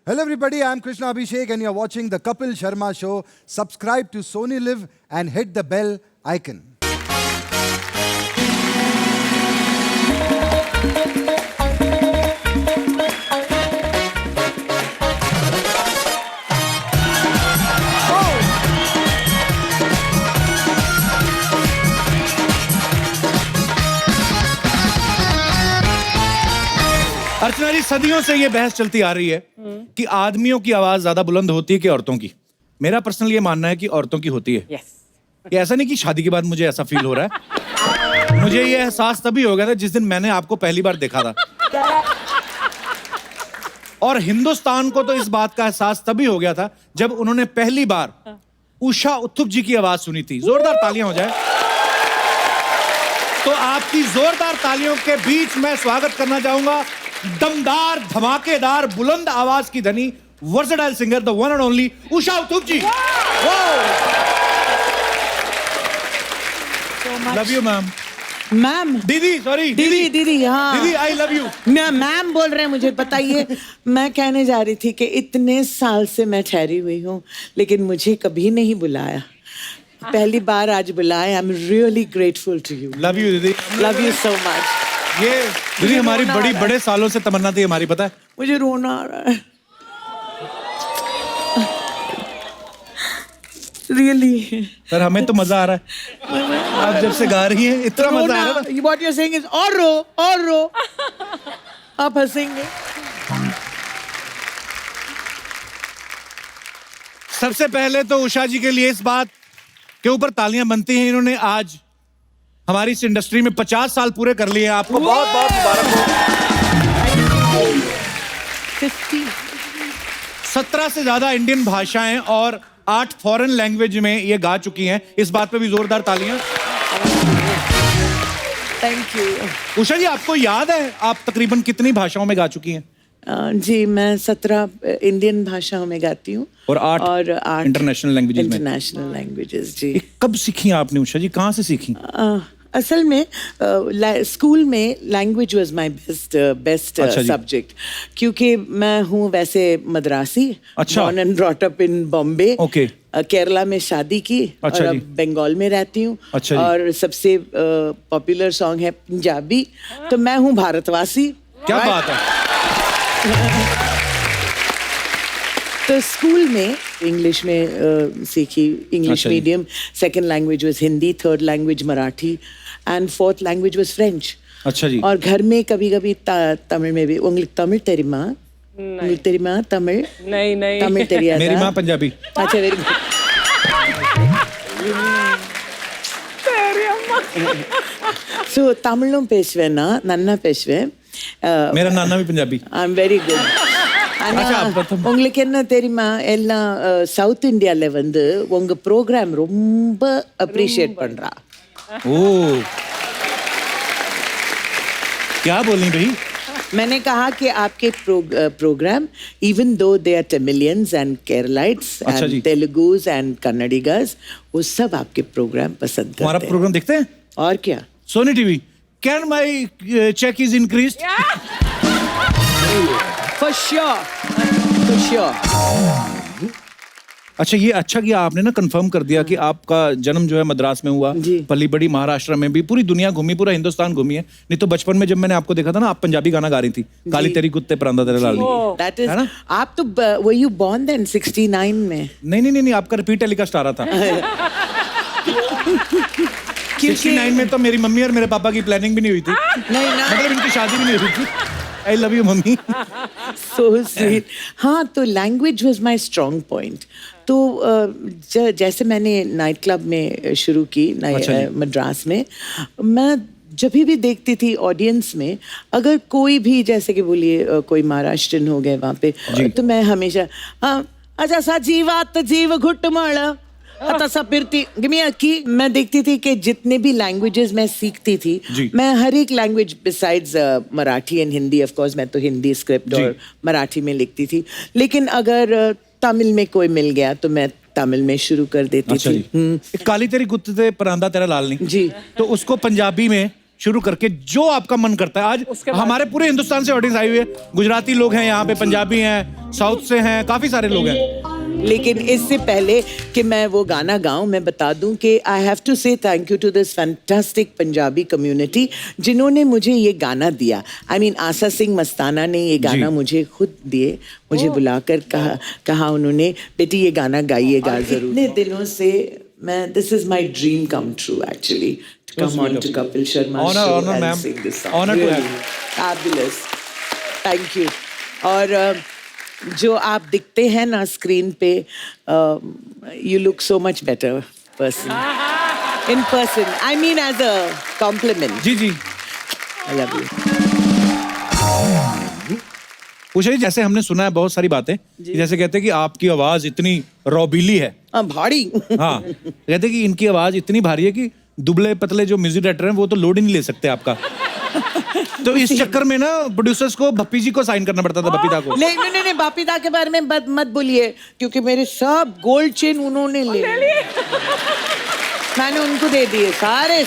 Hello everybody, I'm Krishna Abhishek and you're watching the Kapil Sharma Show. Subscribe to Sony Live and hit the bell icon. अर्चना जी, सदियों से ये बहस चलती आ रही है कि आदमियों की आवाज ज्यादा बुलंद होती है कि औरतों की। मेरा पर्सनल ये मानना है कि औरतों की होती है। ये ऐसा नहीं कि शादी के बाद मुझे ऐसा फील हो रहा है। मुझे ये एहसास तभी हो गया था जिस दिन मैंने आपको पहली बार देखा था। और हिंदुस्तान को तो इस बात का एहसास तभी हो गया था जब उन्होंने पहली बार उषा उत्थुप जी की आवाज सुनी थी। जोरदार तालियां हो जाए। तो आपकी जोरदार तालियों के बीच मैं स्वागत करना चाहूंगा दमदार, धमाकेदार, बुलंद आवाज की धनी, versatile singer, the one and only Usha Uthup ji. Love you ma'am. Ma'am, दीदी, सॉरी दीदी, हाँ दीदी, आई लव यू। मैम बोल रहे हैं, मुझे बताइए। मैं कहने जा रही थी कि इतने साल से मैं ठहरी हुई हूँ लेकिन मुझे कभी नहीं बुलाया। पहली बार आज बुलाया। I am really grateful to you. Love you दीदी। Love you so much. ये दीदी हमारी बड़े सालों से तमन्ना थी हमारी, पता है। मुझे रोना आ रहा है। रियली सर, हमें तो मजा आ रहा है। आप जब से गा रही हैं इतना मजा आ रहा है। What you're saying is और रो। आप हंसेंगे। सबसे पहले तो उषा जी के लिए इस बात के ऊपर तालियां बनती हैं। इन्होंने आज हमारी इस इंडस्ट्री में 50 साल पूरे कर लिए हैं। आपको बहुत बहुत मुबारक हो। 17 से ज्यादा इंडियन भाषाएं और 8 फॉरेन लैंग्वेज में ये गा चुकी हैं। इस बात पे भी जोरदार तालियां। Thank you. उषा जी, आपको याद है आप तकरीबन कितनी भाषाओं में गा चुकी हैं? जी, मैं 17 इंडियन भाषाओं में गाती हूँ और 8 इंटरनेशनल लैंग्वेजेस में। इंटरनेशनल लैंग्वेजेस, जी। कब सीखी आपने उषा जी, कहाँ से सीखी? असल में स्कूल में language was my best subject, क्योंकि मैं हूँ वैसे मद्रासी। अच्छा। Born and brought up in Bombay. Okay. Kerala में शादी की। अच्छा और जी। अब बंगाल में रहती हूँ। अच्छा जी। और सबसे पॉपुलर सॉन्ग है पंजाबी। तो मैं हूँ भारतवासी। क्या बात है। तो स्कूल में इंग्लिश में सीखी, English medium. Second language was Hindi, third language Marathi and fourth language was French. अच्छा जी। और घर में कभी कभी तमिल में भी। उंगली तमिल तेरी माँ, तेरी माँ तमिल। नहीं तमिल तेरी मेरी माँ पंजाबी। अच्छा, वेरी गुड। सो तमिलों पेशवेना नन्ना पेशवे। मेरा नाना भी Punjabi. I am very good. உங்களுக்கு என்ன தெரியுமா, எல்லாம் சவுத் இந்தியால வந்து உங்க ப்ரோக்ராம் ரொம்ப அப்ரிशिएट பண்றா। ओ, क्या बोली भाई? मैंने कहा कि आपके programme, even though they are Tamilians and Keralites and Telugus and Kannadigas, वो सब आपके प्रोग्राम पसंद करते हैं। हमारा प्रोग्राम देखते हैं? और क्या? Sony TV. Can my check is increased? For sure. अच्छा, ये अच्छा किया आपने ना कंफर्म कर दिया कि आपका जन्म जो है मद्रास में हुआ, पली बड़ी महाराष्ट्र में भी, पूरी दुनिया घूमी, पूरा हिंदुस्तान घूमी है। नहीं तो बचपन में जब मैंने आपको देखा था ना, आप पंजाबी गाना गा रही थी, काली तेरी कुत्ते परांदा तेरे लाल। That is, आप तो were you born then 69 में? नहीं, आपका रिपीट टेलीकास्ट आ रहा था। 69 में तो मेरी मम्मी और मेरे पापा की प्लानिंग भी नहीं हुई थी। नहीं ना, मतलब इनकी शादी भी नहीं हुई थी। आई love you mummy. So sweet. हाँ, तो language was my strong point. तो जैसे मैंने नाइट क्लब में शुरू की मद्रास में, मैं जब भी देखती थी ऑडियंस में, अगर कोई भी जैसे कि बोलिए कोई महाराष्ट्रन हो गए वहाँ पे, तो मैं हमेशा अच्छा सा जीवात जीव घुटमड़ मैं देखती थी कि जितने भी लैंग्वेजेस मैं सीखती थी, मैं हर एक language besides Marathi and Hindi, of course मैं तो हिंदी स्क्रिप्ट और मराठी में लिखती थी, लेकिन अगर तमिल में कोई मिल गया तो मैं तमिल में शुरू कर देती थी। काली तेरी कुत्ते परांदा तेरा लाल नहीं जी, तो उसको पंजाबी में शुरू करके जो आपका मन करता है। आज हमारे पूरे हिंदुस्तान से ऑडियंस आई हुई है, गुजराती लोग हैं यहाँ पे, पंजाबी हैं, साउथ से हैं, काफी सारे लोग हैं। लेकिन इससे पहले कि मैं वो गाना गाऊं, मैं बता दूं कि I have to say thank you to this fantastic Punjabi community जिन्होंने मुझे ये गाना दिया। आई मीन आशा सिंह मस्ताना ने ये गाना मुझे खुद दिए, मुझे बुलाकर कहा उन्होंने, बेटी ये गाना गाइएगा जरूर। इतने दिनों से मैं, this is my dream come true actually, to come on to Kapil Sharma show and sing this song. Honour to have you. Fabulous, thank you. और जो आप दिखते हैं ना स्क्रीन पे, you look so much better person in person, I mean as a compliment. जी जी, I love you. Usha ji, जैसे हमने सुना है बहुत सारी बातें, जैसे कहते हैं कि आपकी आवाज इतनी रौबीली है। भारी। हाँ, कहते हैं कि इनकी आवाज इतनी भारी है कि दुबले पतले जो म्यूजिक डायरेक्टर हैं वो तो लोड ही नहीं ले सकते आपका। तो इस चक्कर में ना प्रोड्यूसर्स को भप्पी जी को साइन करना पड़ता था, बपीता को। नहीं, बापीदा के बारे में मत बोलिए, क्योंकि मेरे सब गोल्ड चेन उन्होंने ले लिए। मैंने उनको दे दिए सारे,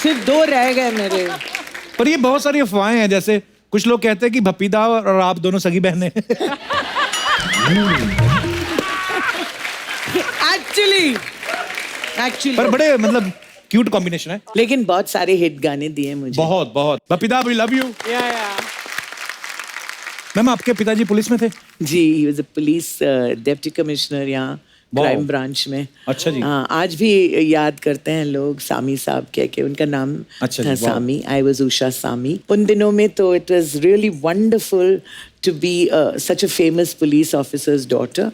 सिर्फ 2 रह गए मेरे। पर ये बहुत सारी अफवाहें हैं, जैसे कुछ लोग कहते हैं कि भप्पीदा और आप दोनों सगी बहनें। एक्चुअली पर बड़े मतलब क्यूट कॉम्बिनेशन है। लेकिन बहुत सारे हिट गाने दिए मुझे। बहुत। Bappida we love you. Ma'am, आपके पिताजी पुलिस में थे? जी, he was a police deputy commissioner यहाँ क्राइम ब्रांच में। अच्छा जी। हाँ, आज भी याद करते हैं लोग सामी साहब कह के, उनका नाम था सामी। आई वाज उषा सामी। उन दिनों में तो it was really wonderful to be such a famous police officer's daughter.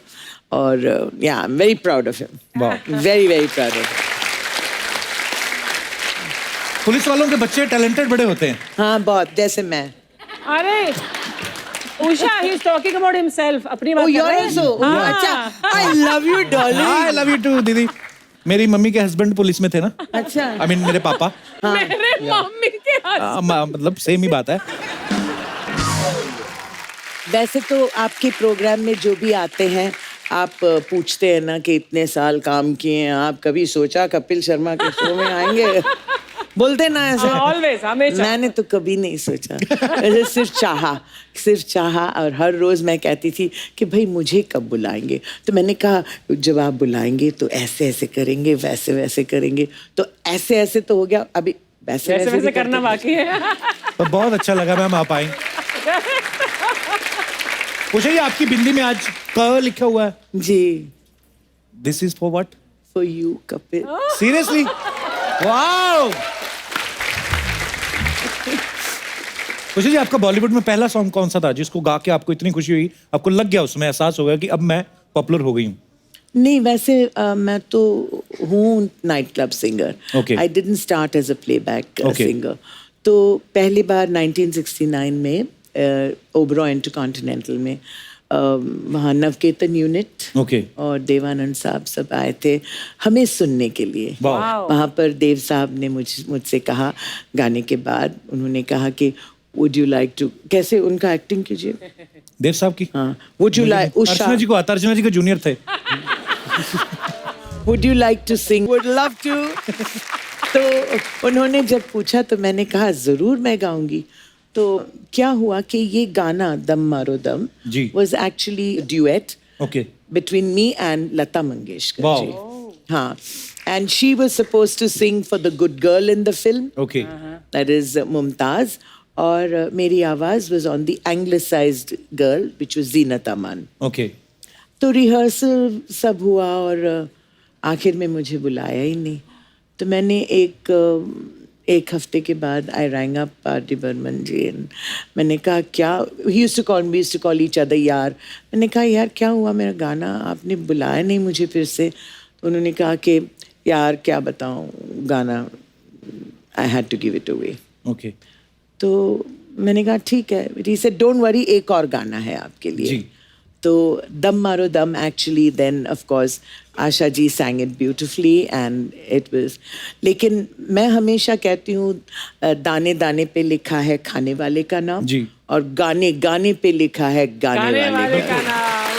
और या I am very proud of him, very proud of. Police वालों के बच्चे टैलेंटेड बड़े होते हैं। हाँ, बहुत, जैसे मैं। अरे Usha, he is talking about himself, अपनी बात कर रहे हैं। अच्छा, I love you darling। I love you too दीदी। मेरी मम्मी के हस्बैंड पुलिस में थे ना। अच्छा। I mean मेरे पापा। मेरे मम्मी के मतलब सेम ही बात है। वैसे तो आपके प्रोग्राम में जो भी आते हैं, आप पूछते हैं ना कि इतने साल काम किए हैं, आप कभी सोचा कपिल शर्मा के शो में आएंगे? बोलते ना ऐसे। Always, हमेशा। मैंने तो कभी नहीं सोचा, ऐसे सिर्फ चाहा। और हर रोज मैं कहती थी कि भाई मुझे कब बुलाएंगे। तो मैंने कहा जब आप बुलाएंगे तो ऐसे करेंगे, वैसे करेंगे। तो ऐसे तो हो गया, अभी वैसे करना बाकी है। तो बहुत अच्छा लगा मैम आप आई। पूछिए, आपकी बिंदी में आज क लिखा हुआ है। जी। This is for what? For you Kapil. Seriously? Wow. पूछिए जी, आपका बॉलीवुड में पहला सॉन्ग कौन सा था जिसको गा के आपको इतनी खुशी हुई, आपको लग गया, उसमें एहसास हो गया कि अब मैं पॉपुलर हो गई हूँ? नहीं, वैसे मैं तो हूँ night club singer. I didn't start as a playback singer. तो पहली बार 1969 में ओबरॉय इंटरकॉन्टिनेंटल में वहाँ नवकेतन यूनिट और देवानंद साहब सब आए थे हमें सुनने के लिए। वहाँ पर देव साहब ने मुझसे कहा, गाने के बाद उन्होंने कहा कि वुड यू लाइक टू, कैसे उनका एक्टिंग कीजिए देव साहब की। हाँ, would you like, Archana ji को आता, अर्चना जी के जूनियर थे। Would you like to sing? Would love to. तो उन्होंने जब पूछा तो मैंने कहा जरूर मैं गाऊंगी। तो क्या हुआ कि ये गाना दम मारो दम was actually a duet between me and Lata Mangeshkar ji. हाँ, and she was supposed to sing for the good girl in the film. That is Mumtaz. और मेरी आवाज was on the anglicized girl which was Zeenat Aman. तो rehearsal सब हुआ और आखिर में मुझे बुलाया ही नहीं। तो मैंने एक हफ्ते के बाद आई रैंग अप पार्टी बर्मन जी। मैंने कहा क्या, we used to call each other यार। मैंने कहा यार क्या हुआ, मेरा गाना आपने बुलाया नहीं मुझे फिर से। तो उन्होंने कहा कि यार क्या बताऊं, गाना I had to give it away. तो मैंने कहा ठीक है। he said don't worry, एक और गाना है आपके लिए। तो Dum Maro Dum actually then of course Asha ji sang it beautifully and it was, लेकिन मैं हमेशा कहती हूँ दाने दाने पे लिखा है खाने वाले का नाम और गाने गाने पे लिखा है गाने वाले का नाम।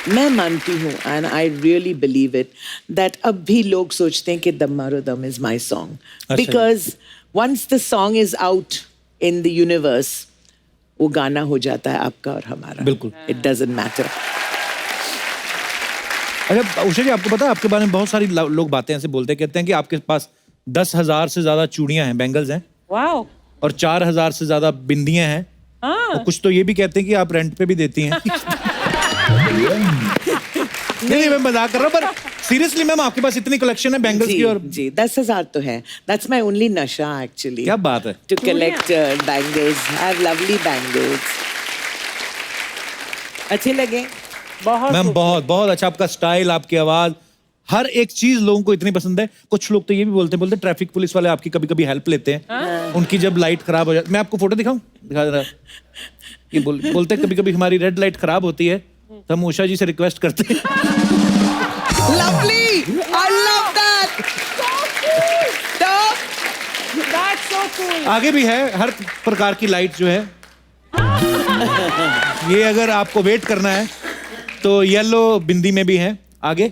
मैं मानती हूँ and I really believe it that अब भी लोग सोचते हैं कि Dum Maro Dum is my song because once the song is out in the universe वो गाना हो जाता है आपका और हमारा. बिल्कुल. It doesn't matter. अच्छा उषा जी, आपको पता है आपके बारे में बहुत सारी लोग बातें ऐसे बोलते कहते हैं कि आपके पास 10,000 से ज्यादा चूड़ियां हैं, बैंगल्स हैं. वाओ. और 4,000 से ज्यादा बिंदियां हैं. और कुछ तो ये भी कहते हैं कि आप रेंट पे भी देती हैं. नहीं मैं मजाक कर रहा हूँ, पर सीरियसली मैम आपके पास इतनी कलेक्शन है बैंगल्स की. और जी 10,000 तो है. दैट्स माय ओनली नशा एक्चुअली. क्या बात है. To collect bangles. I have lovely bangles. अच्छे लगे बहुत मैम. बहुत बहुत अच्छा आपका स्टाइल, आपकी आवाज, हर एक चीज लोगों को इतनी पसंद है. कुछ लोग तो ये भी बोलते ट्रैफिक पुलिस वाले आपकी कभी कभी हेल्प लेते हैं. उनकी जब लाइट खराब हो जाती, मैं आपको फोटो दिखाऊं, दिखा दे रहा. ये बोलते कभी कभी हमारी रेड लाइट खराब होती है तो हम उषा जी से रिक्वेस्ट करते हैं. Lovely. I love that. That's so cool. आगे भी है हर प्रकार की लाइट जो है. ये अगर आपको वेट करना है तो येलो बिंदी में भी है. आगे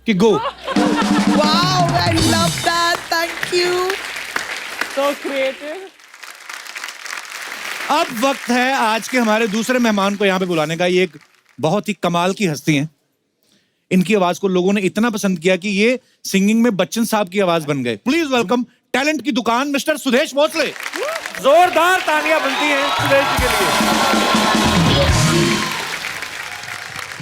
कि गो. Wow I love that. Thank you. So creative. अब वक्त है आज के हमारे दूसरे मेहमान को यहाँ पे बुलाने का. ये एक बहुत ही कमाल की हस्ती हैं. इनकी आवाज को लोगों ने इतना पसंद किया कि ये सिंगिंग में बच्चन साहब की आवाज बन गए. प्लीज वेलकम टैलेंट की दुकान मिस्टर सुदेश भोसले. जोरदार तालियां बनती हैं सुदेश जी के लिए.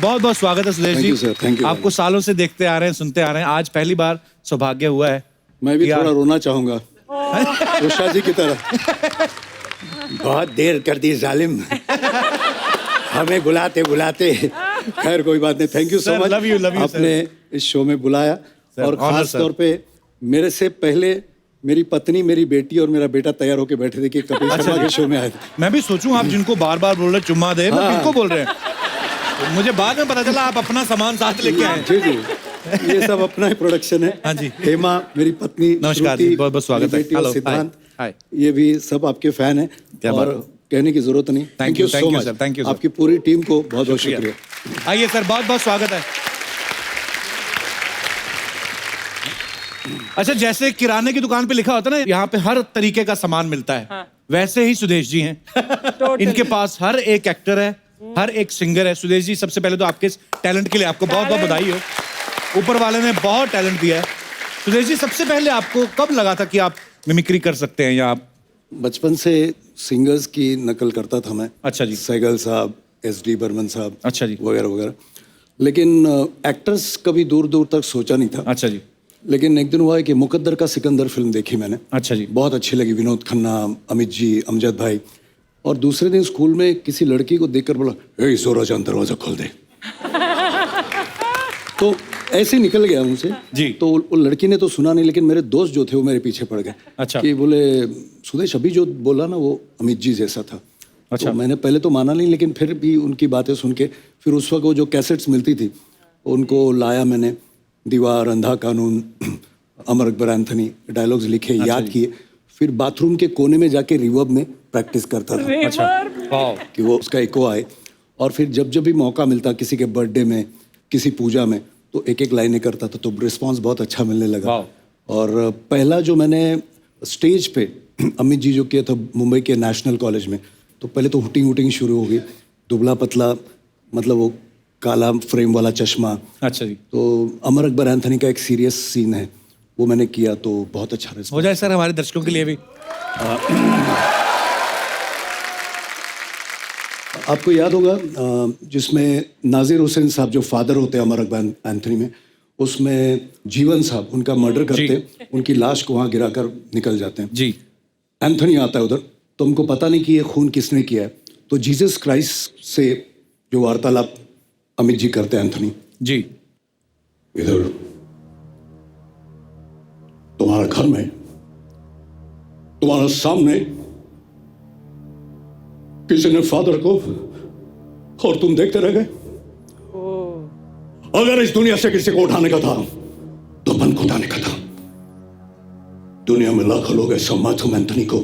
बहुत बहुत स्वागत है सुदेश जी. Thank you. आपको सालों से देखते आ रहे हैं, सुनते आ रहे हैं, आज पहली बार सौभाग्य हुआ है. मैं भी थोड़ा रोना चाहूंगा उषा जी की तरह. बहुत देर कर दी जालिम, हमें बुलाते बुलाते. खैर कोई बात नहीं. Thank you so much. Love you आपने इस शो में बुलाया. और खास तौर पे मेरे से पहले मेरी पत्नी, मेरी बेटी और मेरा बेटा तैयार होके बैठे थे कि कपिल शर्मा के शो में आए थे. मैं भी सोचूं आप जिनको बार बार बोल रहे चुम्मा दे, मैं किनको बोल रहे हैं. तो मुझे बाद में पता चला आप अपना सामान साथ लेके आए. जी जी, ये सब अपना ही प्रोडक्शन है. हाँ जी. हेमा मेरी पत्नी, नमस्कार जी, बहुत बहुत स्वागत है. हेलो सिद्धांत, हाय. ये भी सब आपके फैन हैं. और कहने की जरूरत नहीं. Thank you so much. Thank you. आपकी पूरी टीम को बहुत बहुत शुक्रिया. आइए सर, बहुत बहुत स्वागत है. अच्छा, जैसे किराने की दुकान पे लिखा होता है ना यहाँ पे हर तरीके का सामान मिलता है, वैसे ही सुदेश जी हैं. इनके पास हर एक एक्टर है, हर एक सिंगर है. सुदेश जी, सबसे पहले तो आपके टैलेंट के लिए आपको बहुत बहुत बधाई हो. ऊपर वाले ने बहुत टैलेंट दिया है. सुदेश जी, सबसे पहले आपको कब लगा था कि आप मिमिक्री कर सकते हैं? या आप बचपन से सिंगर्स की नकल करता था मैं. अच्छा जी. सहगल साहब, SD बर्मन साहब, अच्छा जी, वगैरह वगैरह. लेकिन एक्टर्स कभी दूर दूर तक सोचा नहीं था. अच्छा जी. लेकिन एक दिन हुआ है कि मुकद्दर का सिकंदर फिल्म देखी मैंने. अच्छा जी. बहुत अच्छी लगी. विनोद खन्ना, अमित जी, अमजद भाई. और दूसरे दिन स्कूल में किसी लड़की को देखकर बोला, ए जोरा जान दरवाजा खोल दे. तो ऐसे ही निकल गया मुझसे जी. तो वो लड़की ने तो सुना नहीं, लेकिन मेरे दोस्त जो थे वो मेरे पीछे पड़ गए. अच्छा. कि बोले सुदेश अभी जो बोला ना वो अमित जी जैसा था. अच्छा. तो मैंने पहले तो माना नहीं, लेकिन फिर भी उनकी बातें सुन के फिर उस वक्त वो जो कैसेट्स मिलती थी उनको लाया मैंने. दीवार, अंधा कानून, अमर अकबर एंथनी, डायलॉग्स लिखे, याद किए. फिर बाथरूम के कोने में जाके रिवर्ब में प्रैक्टिस करता था. अच्छा. कि वो उसका इको आए. और फिर जब जब भी मौका मिलता, किसी के बर्थडे में, किसी पूजा में, तो एक एक लाइनें करता था. तो रिस्पांस बहुत अच्छा मिलने लगा. और पहला जो मैंने स्टेज पे अमित जी जो किया था मुंबई के नेशनल कॉलेज में, तो पहले तो हुटिंग हुटिंग शुरू हो गई. दुबला पतला, मतलब वो काला फ्रेम वाला चश्मा. अच्छा जी. तो अमर अकबर एंथनी का एक सीरियस सीन है, वो मैंने किया. तो बहुत अच्छा रिस्पांस. हो जाए सर हमारे दर्शकों के लिए भी. आपको याद होगा जिसमें नाजिर हुसैन साहब जो फादर होते हैं अमर अकबर एंथनी में, उसमें जीवन साहब उनका मर्डर करते, उनकी लाश को वहाँ गिराकर निकल जाते हैं जी. एंथनी आता है उधर, तो हमको पता नहीं कि ये खून किसने किया है. तो जीसस क्राइस्ट से जो वार्तालाप अमित जी करते हैं एंथनी जी. इधर तुम्हारा घर में, तुम्हारे सामने किसी ने फादर को, और तुम देखते रह गए. अगर इस दुनिया से किसी को उठाने का था तो मन को उठाने का था. दुनिया में लाखों लोग ऐसा मैथ्यू एंथनी को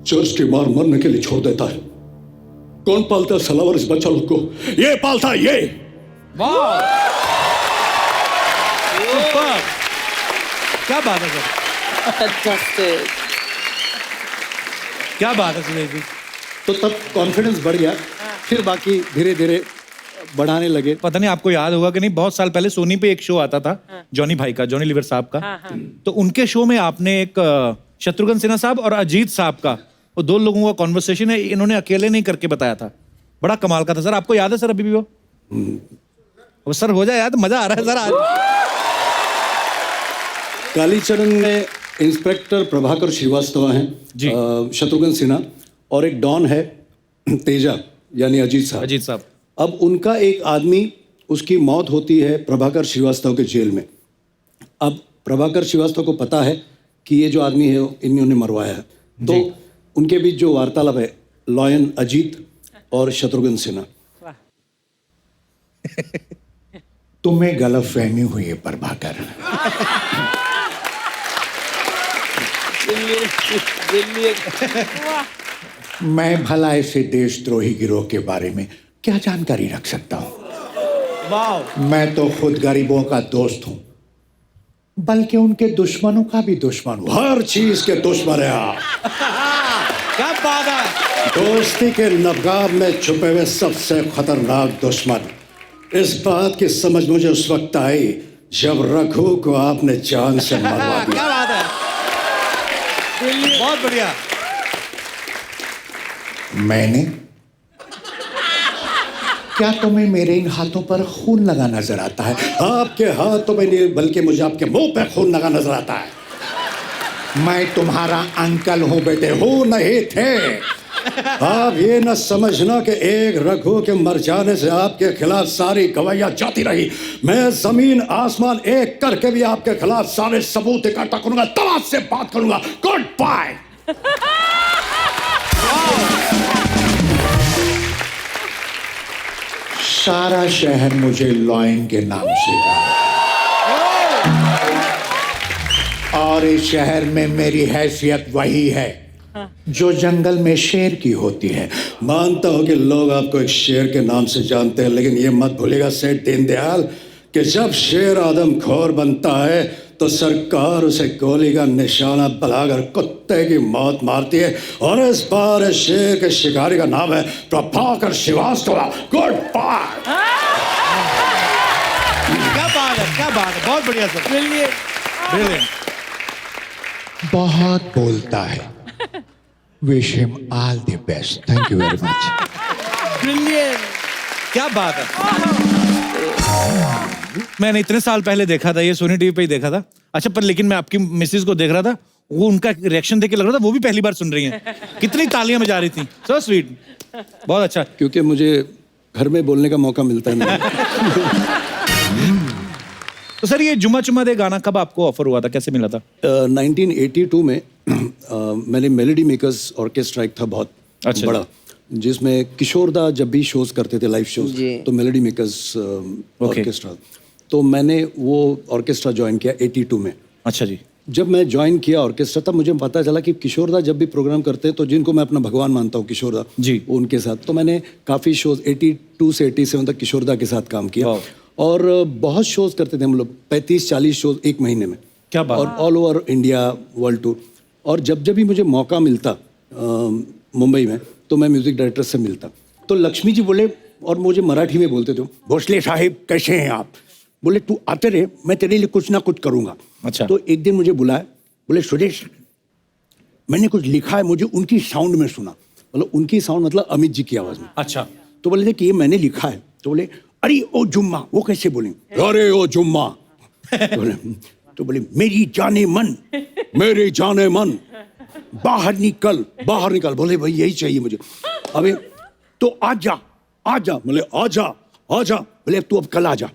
चर्च की मार मरने के लिए छोड़ देता है. कौन पालता है सलावर इस बच्चा लोग को? ये पालता है. ये वाह, सुपर, क्या बात है सर, Fantastic. क्या बात है सुरेश जी। तो तब कॉन्फिडेंस बढ़ गया, फिर बाकी धीरे धीरे बढ़ाने लगे। पता नहीं आपको याद होगा कि नहीं, बहुत साल पहले सोनी पे एक शो आता था जॉनी भाई का, जॉनी लीवर साहब का। तो उनके शो में आपने एक शत्रुघ्न सिन्हा साहब और अजीत साहब का, वो दो लोगों का कॉन्वर्सेशन है, इन्होंने अकेले नहीं करके बताया था, बड़ा कमाल का था सर। आपको याद है सर अभी भी वो सर हो जाए याद, मजा आ रहा है सर आज। कालीचरण में इंस्पेक्टर प्रभाकर श्रीवास्तव हैं जी। शत्रुघ्न सिन्हा, और एक डॉन है तेजा यानी अजीत साहब। अजीत साहब, अब उनका एक आदमी, उसकी मौत होती है प्रभाकर श्रीवास्तव के जेल में। अब प्रभाकर श्रीवास्तव को पता है कि ये जो आदमी है इन्होंने मरवाया है, तो उनके बीच जो वार्तालाप है, लॉयन अजीत और शत्रुघ्न सिन्हा। तुम्हें गलतफहमी हुई है प्रभाकर। मैं भला ऐसे देशद्रोही गिरोह के बारे में क्या जानकारी रख सकता हूँ? वाह, मैं तो खुद गरीबों का दोस्त हूँ, बल्कि उनके दुश्मनों का भी दुश्मन हूँ। हर चीज के दुश्मन है आप। क्या बात है। दोस्ती के नकाब में छुपे हुए सबसे खतरनाक दुश्मन, इस बात की समझ मुझे उस वक्त आई जब रघु को आपने जान से मरवा दिया। क्या बात है, बहुत बढ़िया। मैंने? क्या तुम्हें मेरे इन हाथों पर खून लगा नजर आता है? आपके हाथों में नहीं, बल्कि मुझे आपके मुंह पे खून लगा नजर आता है। मैं तुम्हारा अंकल हूं बेटे, हो नहीं थे। आप ये न समझना कि एक रघु के मर जाने से आपके खिलाफ सारी गवाहियां जाती रही। मैं जमीन आसमान एक करके भी आपके खिलाफ सारे सबूत इकट्ठा करूंगा, तब आपसे बात करूंगा। Goodbye. सारा शहर मुझे लॉयन के नाम से जाने, और इस शहर में मेरी हैसियत वही है जो जंगल में शेर की होती है। मानता हूं कि लोग आपको एक शेर के नाम से जानते हैं, लेकिन ये मत भूलिएगा सेठ दीनदयाल कि जब शेर आदमखोर बनता है तो सरकार उसे गोली का निशाना बनाकर कुत्ते की मौत मारती है। और इस बार इस शेर के शिकारी का नाम है प्रभाकर श्रीवास्तव। Good bye. क्या बात है, क्या बात है, बहुत बढ़िया सर, ब्रिलियंट। बहुत बोलता है। Wish him all the best. Thank you very much. क्या बात है। मैंने इतने साल पहले देखा था, ये सोनी टीवी पे ही देखा था। अच्छा, पर लेकिन मैं आपकी मिसेज को देख रहा था, वो उनका रिएक्शन देख के लग रहा था वो भी पहली बार सुन रही हैं। कितनी तालियां बजा रही थी, सो स्वीट, बहुत अच्छा। क्योंकि मुझे घर में बोलने का मौका मिलता है नहीं। तो सर ये जुम्मा चुम्मा दे गाना कब आपको ऑफर हुआ था, कैसे मिला था? 1982 में मैंने मेलोडी मेकर्स ऑर्केस्ट्रा एक था बहुत अच्छा बड़ा, जिसमें किशोर दा जब भी शोज करते थे, लाइव शोज, तो मेलोडी मेकर्स ऑर्केस्ट्रा, तो मैंने वो ऑर्केस्ट्रा ज्वाइन किया 82 में। अच्छा जी। जब मैं ज्वाइन किया ऑर्केस्ट्रा, तब मुझे पता चला कि किशोर दा जब भी प्रोग्राम करते हैं, तो जिनको मैं अपना भगवान मानता हूँ किशोर दा जी, उनके साथ, तो मैंने काफ़ी शोज 82 से 87 तक किशोर दा के साथ काम किया, और बहुत शोज करते थे हम लोग, 35-40 शोज एक महीने में। क्या बात। और all over India, world tour. और जब जब भी मुझे मौका मिलता मुंबई में, तो मैं म्यूजिक डायरेक्टर से मिलता, तो लक्ष्मी जी बोले, और मुझे मराठी में बोलते थे, भोसले साहिब कैसे हैं आप? बोले तू आते रहे, मैं तेरे लिए कुछ ना कुछ करूंगा। अच्छा। तो एक दिन मुझे बुलाया, बोले सुरेश मैंने कुछ लिखा है, मुझे उनकी साउंड में सुना। मतलब उनकी साउंड मतलब अमित जी की आवाज में। अच्छा। तो बोले थे कि ये मैंने लिखा है। तो बोले अरे ओ जुम्मा, वो कैसे बोलेंगे? अरे ओ जुम्मा। तो बोले मेरी जाने मन, मेरे जाने मन, बाहर निकल, बाहर निकल। बोले भाई यही चाहिए मुझे। अबे तो आजा, आजा। बोले आजा, आजा। बोले तू अब कल आजा।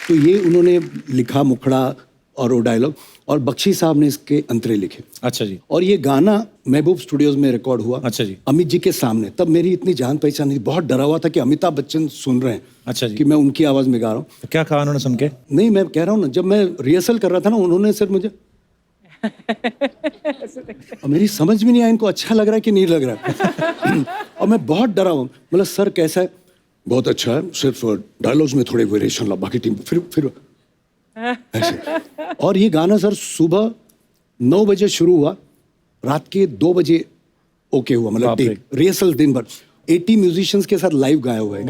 तो ये उन्होंने लिखा मुखड़ा और वो डायलॉग, और बख्शी साहब ने इसके अंतरे लिखे। अच्छा जी। और ये गाना महबूब स्टूडियोज में रिकॉर्ड हुआ। अच्छा जी। अमित जी के सामने। तब मेरी इतनी जान पहचान नहीं, बहुत डरा हुआ था कि अमिताभ बच्चन सुन रहे हैं। अच्छा जी। कि मैं उनकी आवाज में गा रहा हूँ। तो क्या कहा उन्होंने सुन के? नहीं, मैं कह रहा हूँ ना, जब मैं रिहर्सल कर रहा था ना, उन्होंने सर मुझे और मेरी समझ में नहीं आया इनको अच्छा लग रहा है कि नहीं लग रहा है। और मैं बहुत डरा हूँ, मतलब सर कैसा है? बहुत अच्छा है, सिर्फ डायलॉग्स में थोड़े वेरिएशन ला, बाकी टीम फिर ऐसे। और ये गाना सर सुबह 9 बजे शुरू हुआ, रात के 2 बजे ओके हुआ, मतलब टेक रिहर्सल दिन भर 80 म्यूजिशियंस के साथ लाइव गाया हुआ है,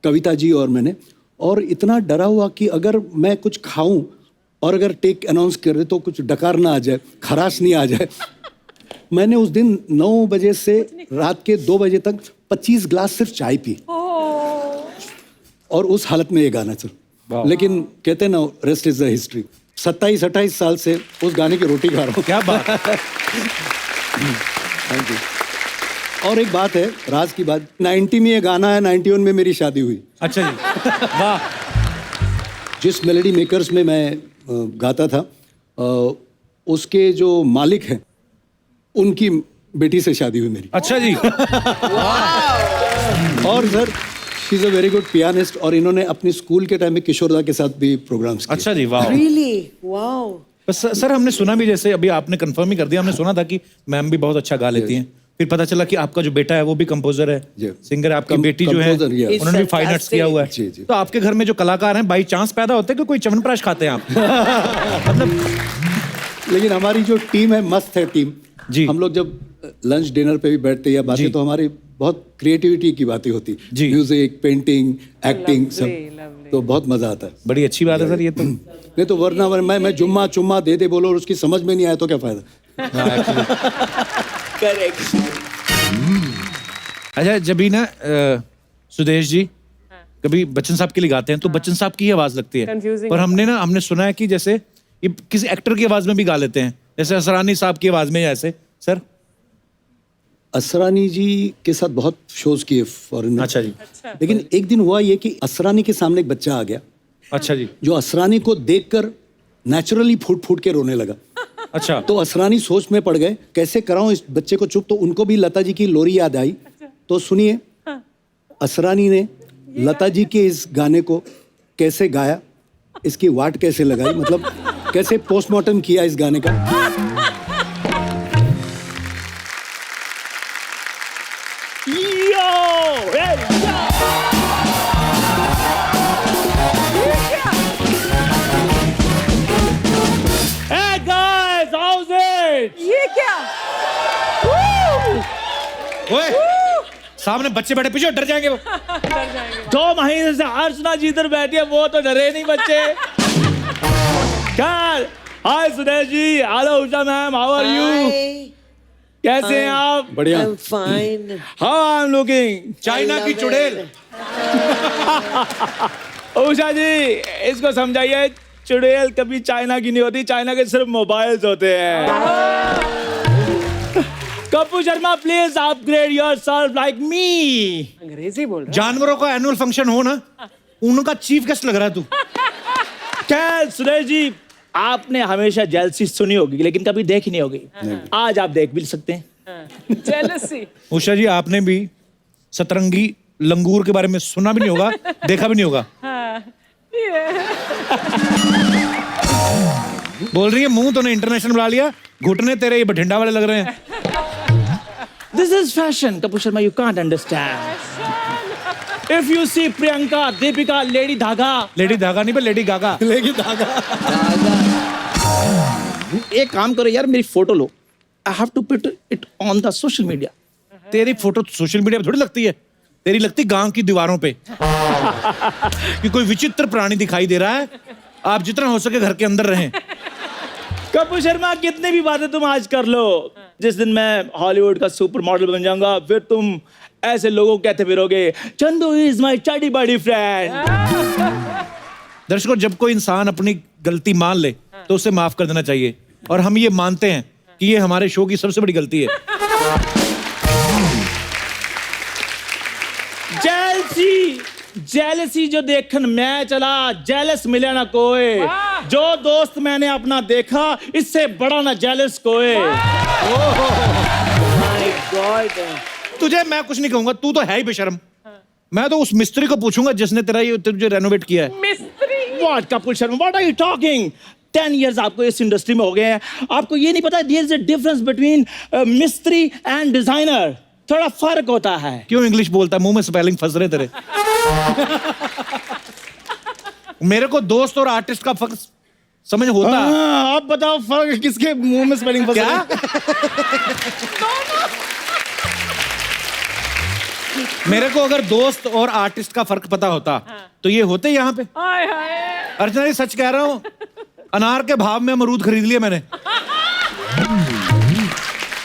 कविता जी और मैंने। और इतना डरा हुआ कि अगर मैं कुछ खाऊं और अगर टेक अनाउंस कर दे तो कुछ डकार ना आ जाए, खराश नहीं आ जाए। मैंने उस दिन 9 बजे से रात के 2 बजे तक 25 ग्लास सिर्फ चाय पी, और उस हालत में ये गाना चल। लेकिन कहते हैं ना, रेस्ट इज द हिस्ट्री। 27-28 साल से उस गाने की रोटी खा रहा हूँ। क्या बात। Thank you. और एक बात है, राज की बात, 90 में ये गाना है, 91 में मेरी शादी हुई। अच्छा जी, वाह। जिस मेलोडी मेकर्स में मैं गाता था, उसके जो मालिक हैं उनकी बेटी से शादी हुई मेरी। अच्छा जी। और sir she is a very good pianist, और इन्होंने अपनी स्कूल के टाइम में किशोरदा के साथ भी प्रोग्राम्स किए। अच्छा जी, वाह। Really? Wow. बस सर हमने सुना भी, जैसे अभी आपने कंफर्म ही कर दिया, हमने सुना था कि मैम भी बहुत अच्छा गा लेती हैं। फिर पता चला कि आपका जो बेटा है वो भी कंपोजर है, सिंगर है। आपकी बेटी जो है उन्होंने भी फाइन आर्ट्स किया हुआ है। जी, जी। तो आपके घर में जो कलाकार हैं बाई चांस पैदा होते हैं कि कोई च्यवनप्राश खाते हैं आप? मतलब लेकिन हमारी जो टीम है मस्त है टीम जी। हम लोग जब लंच डिनर पे भी बैठते या बातें, तो हमारी बहुत क्रिएटिविटी की बातें होती, म्यूजिक, पेंटिंग, एक्टिंग, सब। तो बहुत मजा आता है। बड़ी अच्छी बात है सर ये तो। नहीं तो वरना मैं जुम्मा चुम्मा दे बोलो और उसकी समझ में नहीं आया तो क्या फायदा। Correct. अच्छा, जब भी ना सुदेश जी कभी बच्चन साहब के लिए गाते हैं तो बच्चन साहब की ही आवाज लगती है, Confusing पर हमने सुना है कि जैसे ये किसी एक्टर की आवाज में भी गा लेते हैं, जैसे असरानी साहब की आवाज में। जैसे सर असरानी जी के साथ बहुत शोज किए फॉरेन में। अच्छा जी। लेकिन एक दिन हुआ ये कि असरानी के सामने एक बच्चा आ गया, अच्छा जी। जो असरानी को देखकर नेचुरली फूट के रोने लगा। अच्छा। तो असरानी सोच में पड़ गए, कैसे कराऊं इस बच्चे को चुप। तो उनको भी लता जी की लोरी याद आई। तो सुनिए, असरानी ने लता जी के इस गाने को कैसे गाया, इसकी वाट कैसे लगाई, मतलब कैसे पोस्टमार्टम किया इस गाने का। ये क्या? ओए, सामने बच्चे बैठे, पीछे डर जाएंगे वो। 2 महीने से अर्चना जी इधर बैठी है, वो तो डरे नहीं बच्चे। Hi Sudesh ji, hello Usha ma'am, how are you? Hi. कैसे हैं आप? बढ़िया। I'm fine. How I am looking? China की चुड़ैल। उषा जी इसको समझाइए, चुड़ैल कभी चाइना की नहीं होती, चाइना के सिर्फ मोबाइल्स होते हैं। Kapoor Sharma please upgrade yourself like me. अंग्रेजी बोल रहा जानवरों का एनुअल फंक्शन हो ना, उनका चीफ गेस्ट लग रहा है तू। क्या सुरेश जी, आपने हमेशा जेलसी सुनी होगी लेकिन कभी देखी नहीं होगी, आज आप देख भी सकते हैं। है। Jealousy. उषा जी, आपने भी सतरंगी लंगूर के बारे में सुना भी नहीं होगा, देखा भी नहीं होगा। बोल रही है मुंह तो ने इंटरनेशनल बुला लिया, घुटने तेरे ये बठिंडा वाले लग रहे हैं। This is fashion, Kapoor Sharma, you can't understand. If you see Priyanka, Deepika, Lady Dhaga. Lady धागा नहीं, पर लेडी गागा। लेकिन धागा। एक काम करो यार, मेरी photo low. I have to put it on the social media. तेरी फोटो सोशल मीडिया पे थोड़ी लगती है, तेरी लगती गांव की दीवारों पे। कि कोई विचित्र प्राणी दिखाई दे रहा है, आप जितना हो सके घर के अंदर रहें। कपूर शर्मा, कितनी भी बातें तुम आज कर लो, जिस दिन मैं हॉलीवुड का सुपर मॉडल बन जाऊंगा, फिर तुम ऐसे लोगों को कहते फिरोगे, चंदू इज माय चड्डी बड़ी फ्रेंड। दर्शकों, जब कोई इंसान अपनी गलती मान ले तो उसे माफ कर देना चाहिए, और हम ये मानते हैं कि ये हमारे शो की सबसे बड़ी गलती है। जेलसी जो देखन मैं चला, जेलस मिले ना कोई। जो दोस्त मैंने अपना देखा, इससे बड़ा ना जेलस कोई। तुझे मैं कुछ नहीं कहूंगा, तू तो है ही बेशर्म। मैं तो उस मिस्त्री को पूछूंगा जिसने तेरा ये तुझे रेनोवेट किया है। मिस्त्री। What, Kapil Sharma? What are you talking? 10 years आपको इस इंडस्ट्री में हो गए हैं, आपको ये नहीं पता there is a difference between मिस्त्री एंड डिजाइनर, थोड़ा फर्क होता है। क्यों इंग्लिश बोलता है, मुंह में स्पेलिंग फंस रहे तेरे। मेरे को दोस्त और आर्टिस्ट का फर्क समझ होता। आप बताओ फर्क किसके मुंह में स्पेलिंग फंस रहा है? मेरे को अगर दोस्त और आर्टिस्ट का फर्क पता होता तो ये होते यहाँ पे। हाय हाय अर्चना जी सच कह रहा हूँ, अनार के भाव में अमरूद खरीद लिए मैंने।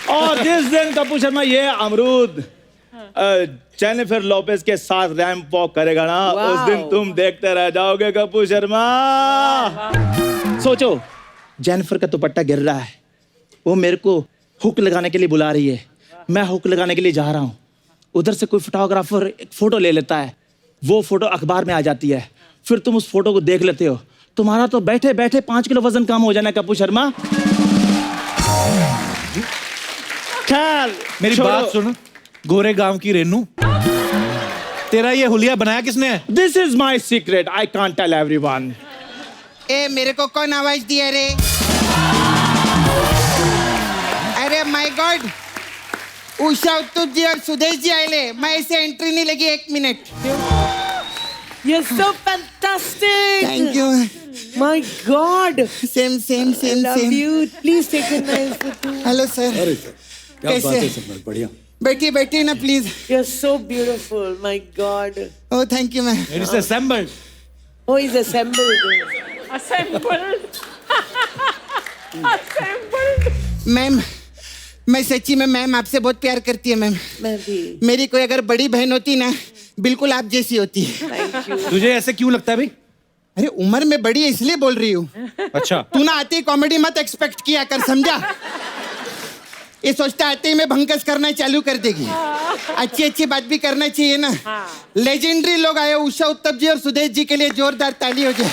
और जिस दिन कपूर शर्मा ये अमरूद जेनिफर लोपेज के साथ रैंप वॉक करेगा ना, उस दिन तुम देखते रह जाओगे कपूर शर्मा। सोचो, जेनिफर का दुपट्टा गिर रहा है, वो मेरे को हुक लगाने के लिए बुला रही है, मैं हुक लगाने के लिए जा रहा हूँ, उधर से कोई फोटोग्राफर एक फोटो ले लेता है, वो फोटो अखबार में आ जाती है, फिर तुम उस फोटो को देख लेते हो, तुम्हारा तो बैठे बैठे 5 किलो वजन कम हो जाना कपूर शर्मा। खैर मेरी बात सुन, गोरे गांव की रेनू, तेरा ये हुलिया बनाया किसने है? This is my secret, I can't tell everyone. ए मेरे को कौन आवाज दिया रे? अरे माय गॉड, उषा उत्तुप जी और सुदेश जी आए, मैं ऐसे एंट्री नहीं लगी 1 minute. You're so fantastic. Thank you. My God. Same same I same love same. you. Please take a nice photo. Hello sir. अरे सर, क्या कैसे? बात है सर, बढ़िया। बैठिए बैठिए ना please. You're so beautiful. My God. Oh thank you ma'am. It is assembled. Oh, he's assembled. assembled assembled ma'am, मैं सच्ची में मैम आपसे बहुत प्यार करती है मैम। मैं भी। मेरी कोई अगर बड़ी बहन होती ना, बिल्कुल आप जैसी होती है। Thank you. तुझे ऐसे क्यों लगता है भाई? अरे उम्र में बड़ी है इसलिए बोल रही हूँ। अच्छा, तू ना आते ही कॉमेडी मत एक्सपेक्ट किया कर, समझा? ये सोचता आते ही मैं भंकस करना चालू कर देगी। अच्छी अच्छी बात भी करना चाहिए ना। लेजेंडरी लोग आए, उषा उत्तप जी और सुदेश जी के लिए जोरदार ताली हो जाए।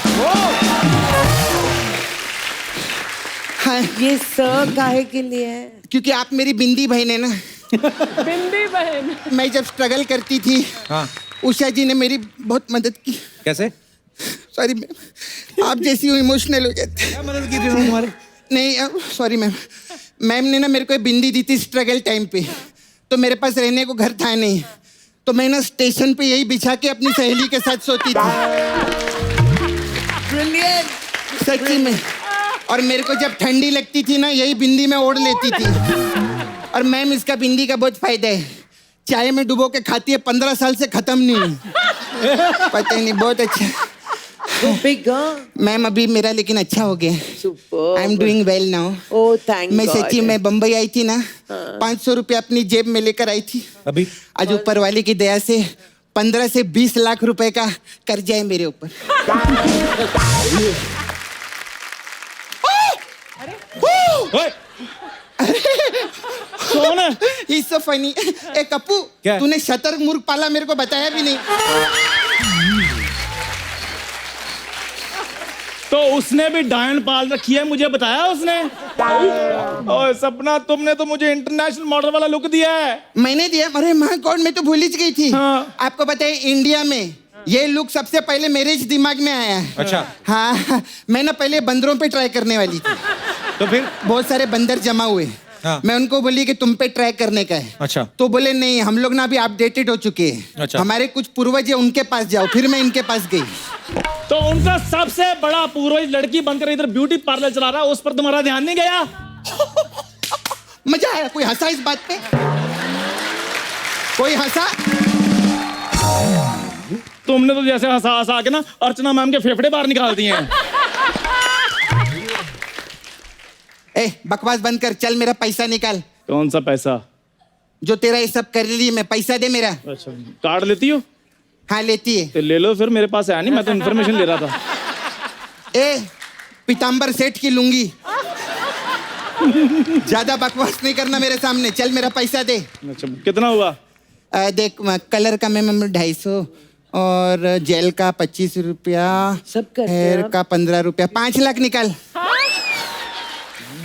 हाँ, ये सर काहे के लिए है? क्योंकि आप मेरी बिंदी बहन है ना। बिंदी बहन। मैं जब स्ट्रगल करती थी, हाँ, उषा जी ने मेरी बहुत मदद की। कैसे? सॉरी मैम, आप जैसी हो इमोशनल हो जाते। क्या मदद की थी उन्होंने तुम्हारी? नहीं सॉरी मैम, मैम ने ना मेरे को एक बिंदी दी थी स्ट्रगल टाइम पे, तो मेरे पास रहने को घर था नहीं, तो मैं ना स्टेशन पे यही बिछा के अपनी सहेली के साथ सोती थी। Brilliant. सच्ची में। और मेरे को जब ठंडी लगती थी ना, यही बिंदी में ओढ़ लेती थी। और मैम इसका बिंदी का बहुत फायदा है, चाय में डुबो के खाती है, 15 साल से खत्म नहीं हुई। पता ही नहीं, बहुत अच्छा। Go big, huh? मैम अभी मेरा लेकिन अच्छा हो गया। Super. I am doing well now. Oh, thank मैं God. सच्ची में बम्बई आई थी ना, 500 रुपये अपनी जेब में लेकर आई थी। अभी आज ऊपर वाले की दया से 15 से 20 लाख रुपए का कर्जा है मेरे ऊपर। ओए, कौन है? He's so funny। ए कप्पू, क्या? तूने शतरंग मुर्ग पाला, मेरे को बताया भी नहीं। तो उसने भी डायन पाल रखी है, मुझे बताया उसने। ओए सपना, तुमने तो मुझे इंटरनेशनल मॉडल वाला लुक दिया है। मैंने दिया? अरे माँ गॉड, मैं तो भूल ही गई थी। हाँ। आपको बताइए, इंडिया में ये लुक सबसे पहले मेरे ही दिमाग में आया है। अच्छा। हाँ, मैं ना पहले बंदरों पे ट्राई करने वाली थी। तो फिर? बहुत सारे बंदर जमा हुए। हाँ। मैं उनको बोली कि तुम पे ट्राई करने का है। अच्छा। तो बोले नहीं, हम लोग ना अभी अपडेटेड हो चुके हैं। अच्छा। हमारे कुछ पूर्वज है, उनके पास जाओ। फिर मैं इनके पास गई। तो उनका सबसे बड़ा पूर्वज लड़की बनकर इधर ब्यूटी पार्लर चला रहा है, उस पर तुम्हारा ध्यान नहीं गया? मजा आया? कोई हंसा इस बात पे? कोई हंसा? तुमने तो जैसे हंसा हंसा के ना अर्चना मैम के फेफड़े बाहर निकाल दिए हैं। ए बकवास बंद कर, चल मेरा पैसा निकाल। कौन सा पैसा? जो तेरा ये सब कर रही है, मैं पैसा दे मेरा। अच्छा, कार्ड लेती हो? हाँ लेती है। तो ले लो फिर, मेरे पास है नहीं, मैं तो इन्फॉर्मेशन ले रहा था। ए पीताम्बर सेठ की लूंगी, ज्यादा बकवास नहीं करना मेरे सामने। चल मेरा पैसा दे। अच्छा, कितना हुआ? देख, कलर का मैं 250 और जेल का 25 रुपया, सब करते हेयर हैं आप? का 15 रुपया, 5 लाख निकाल।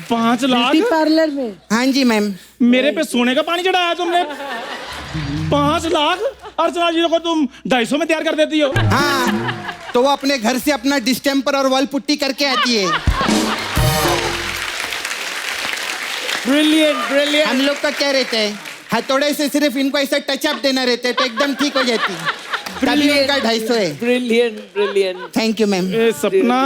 5 लाख? ब्यूटी पार्लर में? हाँ जी मैम। मेरे पे सोने का पानी चढ़ाया तुमने? 5 लाख? अर्चना जी को तुम 250 में तैयार कर देती हो? हाँ, तो वो अपने घर से अपना डिस्टेम्पर और वॉल पुट्टी करके आती है। Brilliant, brilliant. हम लोग का क्या रहता है, हथौड़े से सिर्फ इनको ऐसा टचअप देना रहता है तो एकदम ठीक हो जाती है। तभी उनका 250 है। Brilliant, brilliant. Thank you ma'am. ए, सपना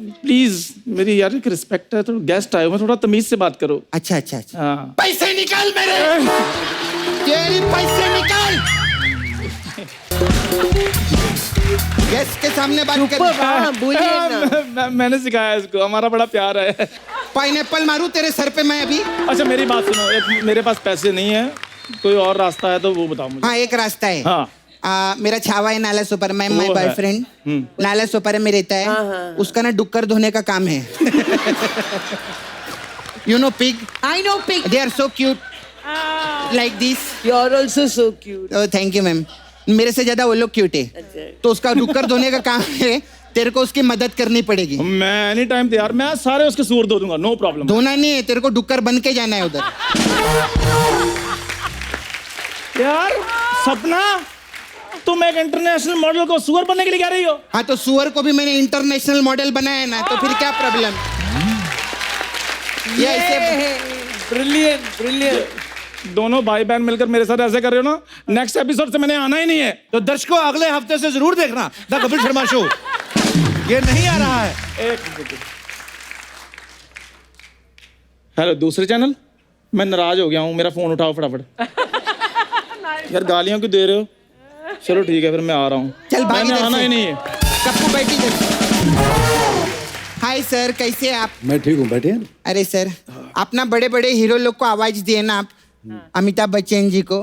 प्लीज मेरी यार एक रिस्पेक्ट है, तो गेस्ट आए हो, थोड़ा तमीज से बात करो। अच्छा अच्छा अच्छा। हाँ। पैसे निकाल मेरे, तेरी पैसे निकाल। गेस्ट के सामने बात कर। हाँ, बोलिए ना। मैंने सिखाया इसको, हमारा बड़ा प्यार है। पाइनएप्पल मारूं तेरे सर पे मैं अभी? अच्छा मेरी बात सुनो, एक मेरे पास पैसे नहीं है, कोई और रास्ता है तो वो बताओ मुझे। हाँ एक रास्ता है। हाँ। मेरा छावा है नाला सुपर, मैं माय वो है। बॉयफ्रेंड नाला सुपर में रहता है। उसका ना डुक्कर धोने का काम है। You know pig? I know pig. They are so cute like this. You're also so cute. Thank you ma'am. मेरे से ज्यादा वो लोग क्यूट है, तो उसका डुक्कर धोने का काम है, तेरे को उसकी मदद करनी पड़ेगी। मैं एनी टाइम तैयार, मैं सारे उसके सूर धो दूंगा, नो प्रॉब्लम। धोना नहीं है, तेरे को डुक्कर बन के जाना है उधर। यार सपना, तुम एक इंटरनेशनल मॉडल को सुअर बनने के लिए कह रही हो? हाँ तो सुअर को भी मैंने इंटरनेशनल मॉडल बनाया ना, तो फिर क्या प्रॉब्लम? ये ऐसे Brilliant, brilliant. दोनों भाई बहन मिलकर मेरे साथ ऐसे कर रहे हो ना, नेक्स्ट एपिसोड से मैंने आना ही नहीं है। तो दर्शकों अगले हफ्ते से जरूर देखना द कपिल शर्मा शो। ये नहीं आ रहा है। हेलो दूसरे चैनल, मैं नाराज हो गया हूँ, मेरा फोन उठाओ फटाफट। यार गालियां क्यों दे रहे हो? चलो ठीक है फिर मैं आ रहा हूँ। चल भाग मैंने इधर आना से। ही नहीं है। कप्पू बैठी इधर। हाय सर, कैसे आप? मैं ठीक हूँ, बैठिए। अरे सर, आप ना बड़े बड़े हीरो लोग को आवाज दिए ना आप, अमिताभ बच्चन जी को।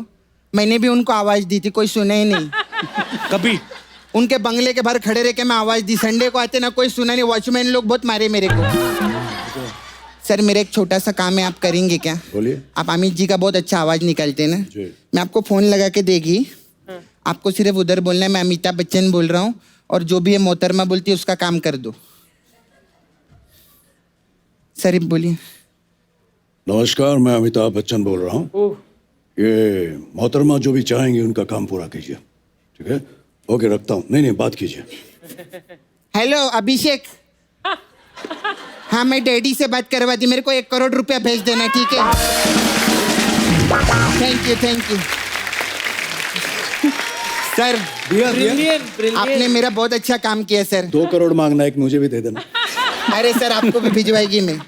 मैंने भी उनको आवाज दी थी, कोई सुना ही नहीं। कभी उनके बंगले के बाहर खड़े रह के मैं आवाज दी। संडे को आते ना कोई सुना नहीं, वॉचमैन लोग बहुत मारे मेरे को। सर मेरा एक छोटा सा काम है, आप करेंगे क्या? बोलिए। आप अमित जी का बहुत अच्छा आवाज निकालते हैं ना, जी। मैं आपको फोन लगा के देगी, आपको सिर्फ उधर बोलना है मैं अमिताभ बच्चन बोल रहा हूँ, और जो भी ये मोहतरमा बोलती है उसका काम कर दो। सर बोलिए। नमस्कार, मैं अमिताभ बच्चन बोल रहा हूँ। ये मोहतरमा जो भी चाहेंगे उनका काम पूरा कीजिए, ठीक है? ओके रखता हूँ। नहीं बात कीजिए। हेलो अभिषेक। हाँ मैं डैडी से बात करवा दी, मेरे को 1 करोड़ रुपया भेज देना, ठीक है? Thank you thank you. Sir दिया Brilliant, brilliant. आपने मेरा बहुत अच्छा काम किया सर। 2 करोड़ मांगना, एक मुझे भी दे देना। अरे सर आपको भी भिजवाएगी मैं,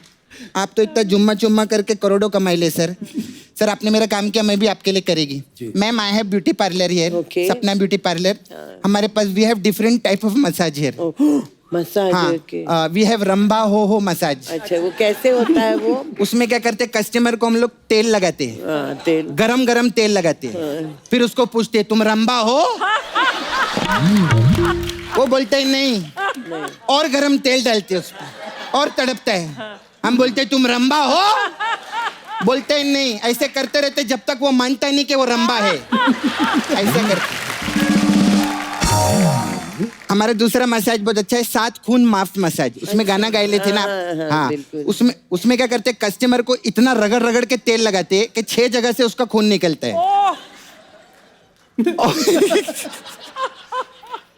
आप तो इतना जुम्मा चुम्मा करके करोड़ों कमाई ले सर। सर आपने मेरा काम किया, मैं भी आपके लिए करेगी। Ma'am I have beauty parlour here, Okay. Sapna beauty parlour. हमारे पास we have different type of massage here. Massage. हाँ Okay. वी हैव रंबा हो मसाज। अच्छा वो कैसे होता है वो? उसमें क्या करते हैं, कस्टमर को हम लोग तेल लगाते हैं, हाँ, तेल। गरम गरम तेल लगाते हैं, फिर उसको पूछते हैं तुम रंबा हो? वो बोलता है नहीं, और गरम तेल डालते हैं उसमें और तड़पता है। हम बोलते हैं तुम रंबा हो? बोलते हैं नहीं। ऐसे करते रहते जब तक वो मानता नहीं कि वो रंबा है। ऐसे करते। हमारा दूसरा मसाज बहुत अच्छा है, 7 खून माफ मसाज। उसमें गाना गाए लेते ना आप। हाँ बिल्कुल। उसमें क्या करते हैं, कस्टमर को इतना रगड़ रगड़ के तेल लगाते हैं कि 6 जगह से उसका खून निकलता है।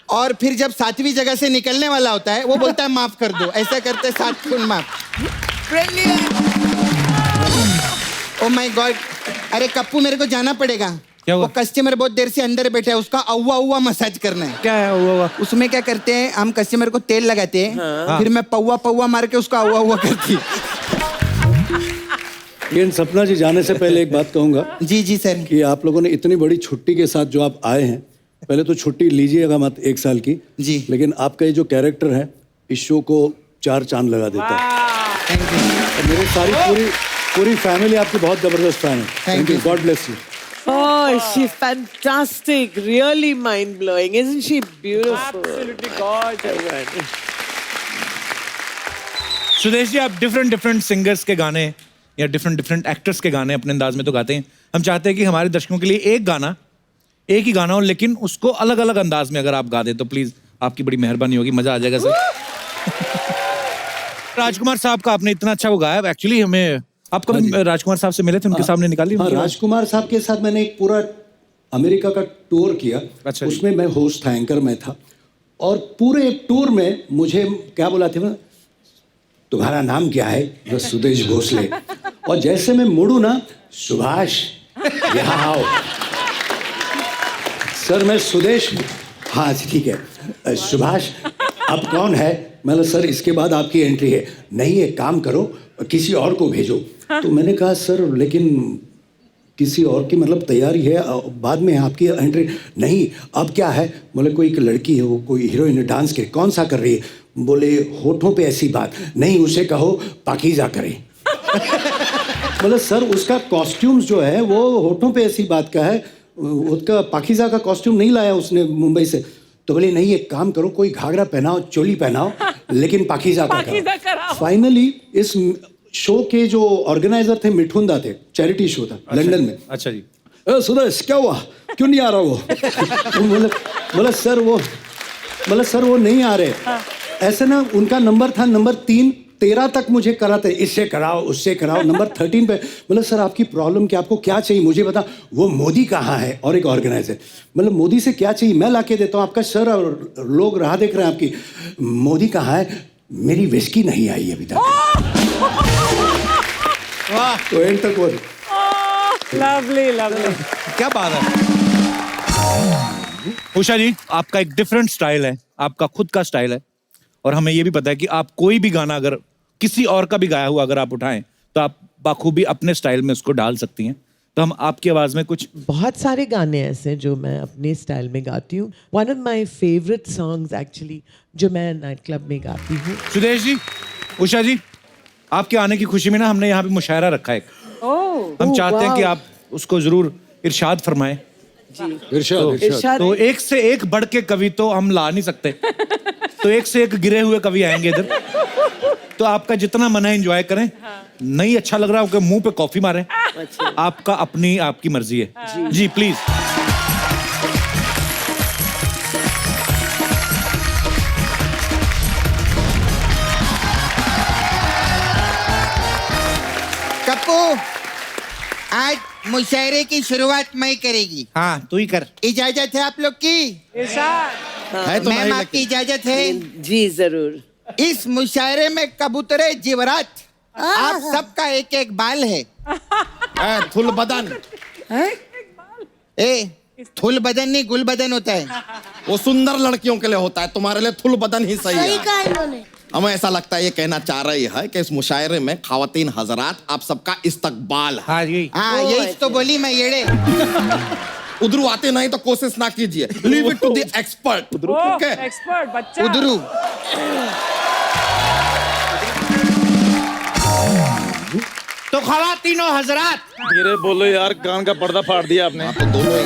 और फिर जब 7वीं जगह से निकलने वाला होता है वो बोलता है माफ कर दो। ऐसा करते 7 खून माफ। Oh my God. अरे कप्पू मेरे को जाना पड़ेगा। क्या हुआ? वो कस्टमर बहुत देर से अंदर बैठा है, उसका अव्वा अव्वा मसाज करना है। क्या है हुआ? उसमें क्या करते हैं, हम कस्टमर को तेल लगाते हैं, फिर मैं पौवा पौवा मार के उसका अव्वा अव्वा करती हूँ। लेकिन सपना जी जाने से पहले एक बात कहूंगा जी जी सर। कि आप लोगों ने इतनी बड़ी छुट्टी के साथ जो आप आए हैं, पहले तो छुट्टी लीजिएगा मत 1 साल की जी। लेकिन आपका ये जो कैरेक्टर है इस शो को 4 चांद लगा देता है। और मेरी सारी पूरी फैमिली आपकी बहुत जबरदस्त फैन है। Thank you, God bless you. Oh, she's fantastic. Really mind blowing. Isn't she beautiful? Absolutely gorgeous. Sudesh ji, आप डिफरेंट सिंगर्स के गाने या डिफरेंट एक्टर्स के गाने अपने अंदाज में तो गाते हैं। हम चाहते हैं कि हमारे दर्शकों के लिए एक ही गाना हो, लेकिन उसको अलग अलग अंदाज में अगर आप गा दें तो प्लीज आपकी बड़ी मेहरबानी होगी, मजा आ जाएगा सर। राजकुमार साहब का आपने इतना अच्छा वो गाया। एक्चुअली हमें आप कभी राजकुमार साहब से मिले थे, उनके सामने निकाली? हाँ, राजकुमार साहब के साथ मैंने एक पूरा अमेरिका का टूर किया। अच्छा जी। उसमें मैं होस्ट था, एंकर में था, और पूरे एक टूर में मुझे क्या बोला थे, तुम्हारा नाम क्या है? मैं सुदेश भोसले। और जैसे मैं मुड़ू ना, सुभाष यहाँ आओ। सर मैं सुदेश। हाँ ठीक है। सुभाष अब कौन है? मतलब सर इसके बाद आपकी एंट्री है। नहीं एक काम करो, किसी और को भेजो। तो मैंने कहा सर लेकिन किसी और की मतलब तैयारी है, बाद में आपकी एंट्री। नहीं अब क्या है? बोले कोई एक लड़की है, वो कोई हीरोइन डांस के। कौन सा कर रही है? बोले होठों पे ऐसी बात। नहीं उसे कहो पाकीज़ा करे। मतलब सर उसका कॉस्ट्यूम्स जो है वो होठों पे ऐसी बात का है, उसका पाकीज़ा का कॉस्ट्यूम नहीं लाया उसने मुंबई से। तो बोले नहीं एक काम करो, कोई घाघरा पहनाओ, चोली पहनाओ, लेकिन पाकीज़ा का कराओ। फाइनली इस शो के जो ऑर्गेनाइजर थे मिठुंदा थे, चैरिटी शो था लंदन में। अच्छा जी। सुदेश क्या हुआ, क्यों नहीं आ रहा वो? बोला सर वो नहीं आ रहे। ऐसे ना उनका नंबर था नंबर 3, 13 तक मुझे कराते, इससे कराओ उससे कराओ। नंबर 13 पे मतलब सर आपकी प्रॉब्लम क्या, आपको क्या चाहिए मुझे बता। वो मोदी कहाँ है? और एक ऑर्गेनाइजर मतलब मोदी से क्या चाहिए मैं ला के देता हूँ आपका। सर और लोग राह देख रहे हैं आपकी। मोदी कहाँ है? मेरी विस्की नहीं आई अभी तक। वाह तो एंड तक वो लवली लवली। क्या बात है। उषा जी आपका एक डिफरेंट स्टाइल है, आपका खुद का स्टाइल है, और हमें ये भी पता है कि आप कोई भी गाना अगर किसी और का भी गाया हुआ अगर आप उठाएं तो आप बाखूबी अपने स्टाइल में उसको डाल सकती हैं। तो हम आपकी आवाज में कुछ बहुत सारे गाने ऐसे जो मैं अपने स्टाइल में गाती हूँ। One of my favourite songs actually जो मैं नाइट क्लब में गाती हूँ। सुदेश जी, उषा जी, आपके आने की खुशी में ना हमने यहाँ पे मुशायरा रखा है। हम चाहते हैं कि आप उसको जरूर इरशाद फरमाएं। इरशाद। तो एक से एक बढ़ के कवि तो हम ला नहीं सकते, तो एक से एक गिरे हुए कवि आएंगे इधर। तो आपका जितना मन है एंजॉय करें। नहीं अच्छा लग रहा है मुंह पे कॉफी मारें। आपका आपकी मर्जी है जी प्लीज। कप्पू आज मुशायरे की शुरुआत मैं करेगी। हाँ तू ही कर। इजाजत है आप लोग की? है तो मैम आपकी इजाजत है? जी जरूर। इस मुशायरे में कबूतरे जिवरात आप सबका एक एक बाल है। थुल बदन। थुल बदन नहीं गुल बदन होता है। वो सुंदर लड़कियों के लिए होता है, तुम्हारे लिए थुल बदन ही सही है। कहा इन्होंने। हमें ऐसा लगता है ये कहना चाह रही है कि इस मुशायरे में ख़वातीन हजरात आप सबका इस्तकबाल है। हाँ जी। हाँ यही तो बोली मैं येड़े। उधरू आते नहीं तो कोशिश ना कीजिए, leave it to the expert. Expert बच्चा। उधरू तो ख़वातीनो हजरात, धीरे बोलो यार, कान का पर्दा फाड़ दिया आपने। तो दोनों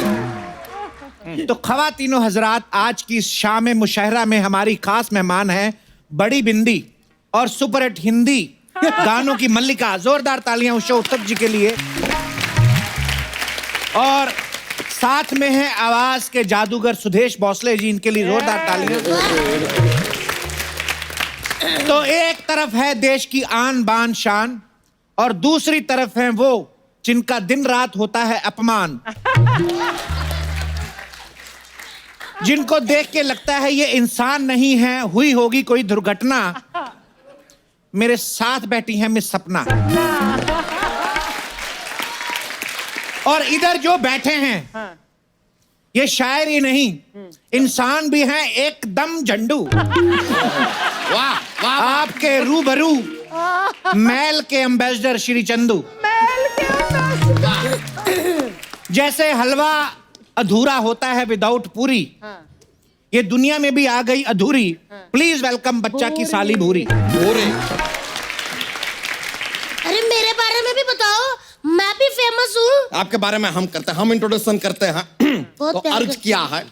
ही। तो ख़वातीनो हजरात, आज की शाम मुशायरा में हमारी खास मेहमान है बड़ी बिंदी और सुपरहिट हिंदी गानों की मल्लिका। जोरदार तालियां उषा उत्तप जी के लिए। और साथ में है आवाज के जादूगर सुदेश भोसले जी, इनके लिए जोरदार तालियां। तो एक तरफ है देश की आन बान शान और दूसरी तरफ है वो जिनका दिन रात होता है अपमान, जिनको देख के लगता है ये इंसान नहीं है, हुई होगी कोई दुर्घटना। मेरे साथ बैठी है मिस सपना। और इधर जो बैठे हैं ये शायर ही नहीं, इंसान भी हैं एकदम झंडू। वाह वाह। आपके रूबरू मैल के एम्बेसडर श्री चंदू। जैसे हलवा अधूरा होता है विदाउट पूरी, ये दुनिया में भी आ गई अधूरी। प्लीज वेलकम बच्चा की साली भूरी। अरे मेरे बारे में भी बताओ, मैं भी फेमस हूँ। आपके बारे में हम करते हैं, हम इंट्रोडक्शन करते हैं। तो अर्ज किया है,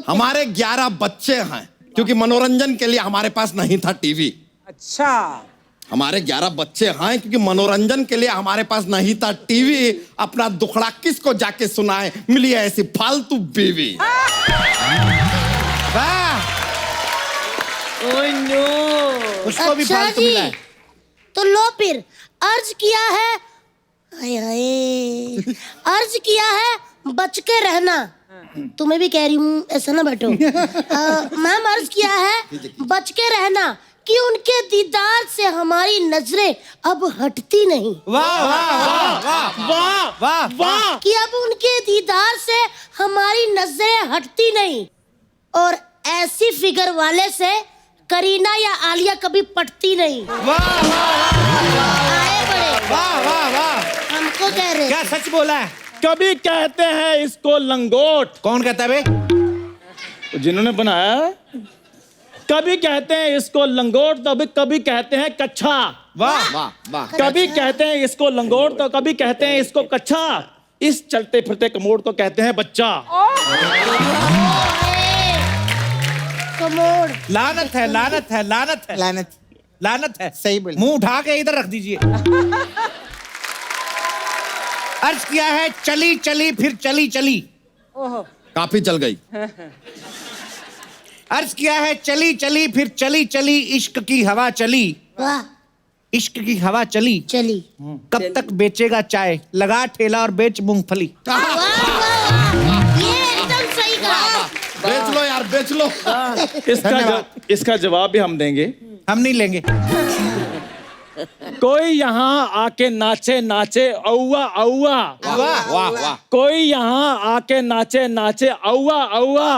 हमारे 11 बच्चे हैं क्योंकि मनोरंजन के लिए हमारे पास नहीं था टीवी। अच्छा। हमारे 11 बच्चे हैं क्योंकि मनोरंजन के लिए हमारे पास नहीं था टीवी। अपना दुखड़ा किसको जाके सुनाए, मिली है ऐसी फालतू बीवी। उसको भी अच्छा फालतू जी, मिला है। तो लो फिर अर्ज किया है, हाय हाय, अर्ज किया है बच के रहना। तुम्हें भी कह रही हूँ ऐसा ना बैठो। मैम अर्ज किया है बच के रहना, कि उनके दीदार से हमारी नजरें अब हटती नहीं। वाह वाह वाह वाह वाह वाह वाह। कि अब उनके दीदार से हमारी नजरें हटती नहीं, और ऐसी फिगर वाले से करीना या आलिया कभी पटती नहीं। वाह आए बड़े, वाह वाह वाह। हमको कह रहे क्या सच बोला है? कभी कहते हैं इसको लंगोट। कौन कहता है बे? जिन्होंने बनाया है। कभी कहते हैं इसको लंगोट तो कभी कहते हैं कच्छा। वाह वाह वाह। कभी कहते हैं इसको लंगोट तो कभी कहते हैं इसको कच्छा। इस चलते फिरते कमोड को कहते हैं बच्चा। कमोड़। लानत है लानत है लानत है लानत। लानत है। सही बोले। मुंह उठा के इधर रख दीजिए। अर्ज किया है चली चली फिर चली चली। काफी चल गई। अर्ज किया है चली चली फिर चली चली, इश्क की हवा चली। वाह, इश्क की हवा चली। चली। कब तक बेचेगा चाय, लगा ठेला और बेच मूंगफली। वाह, वाह, वाह। ये एकदम सही कहा। बेच लो यार, बेच लो। इसका जवाब भी हम देंगे। हम नहीं लेंगे। कोई यहाँ आके नाचे नाचे औवा औवा। वाह वाह वाह। कोई यहाँ आके नाचे नाचे औवा औवा।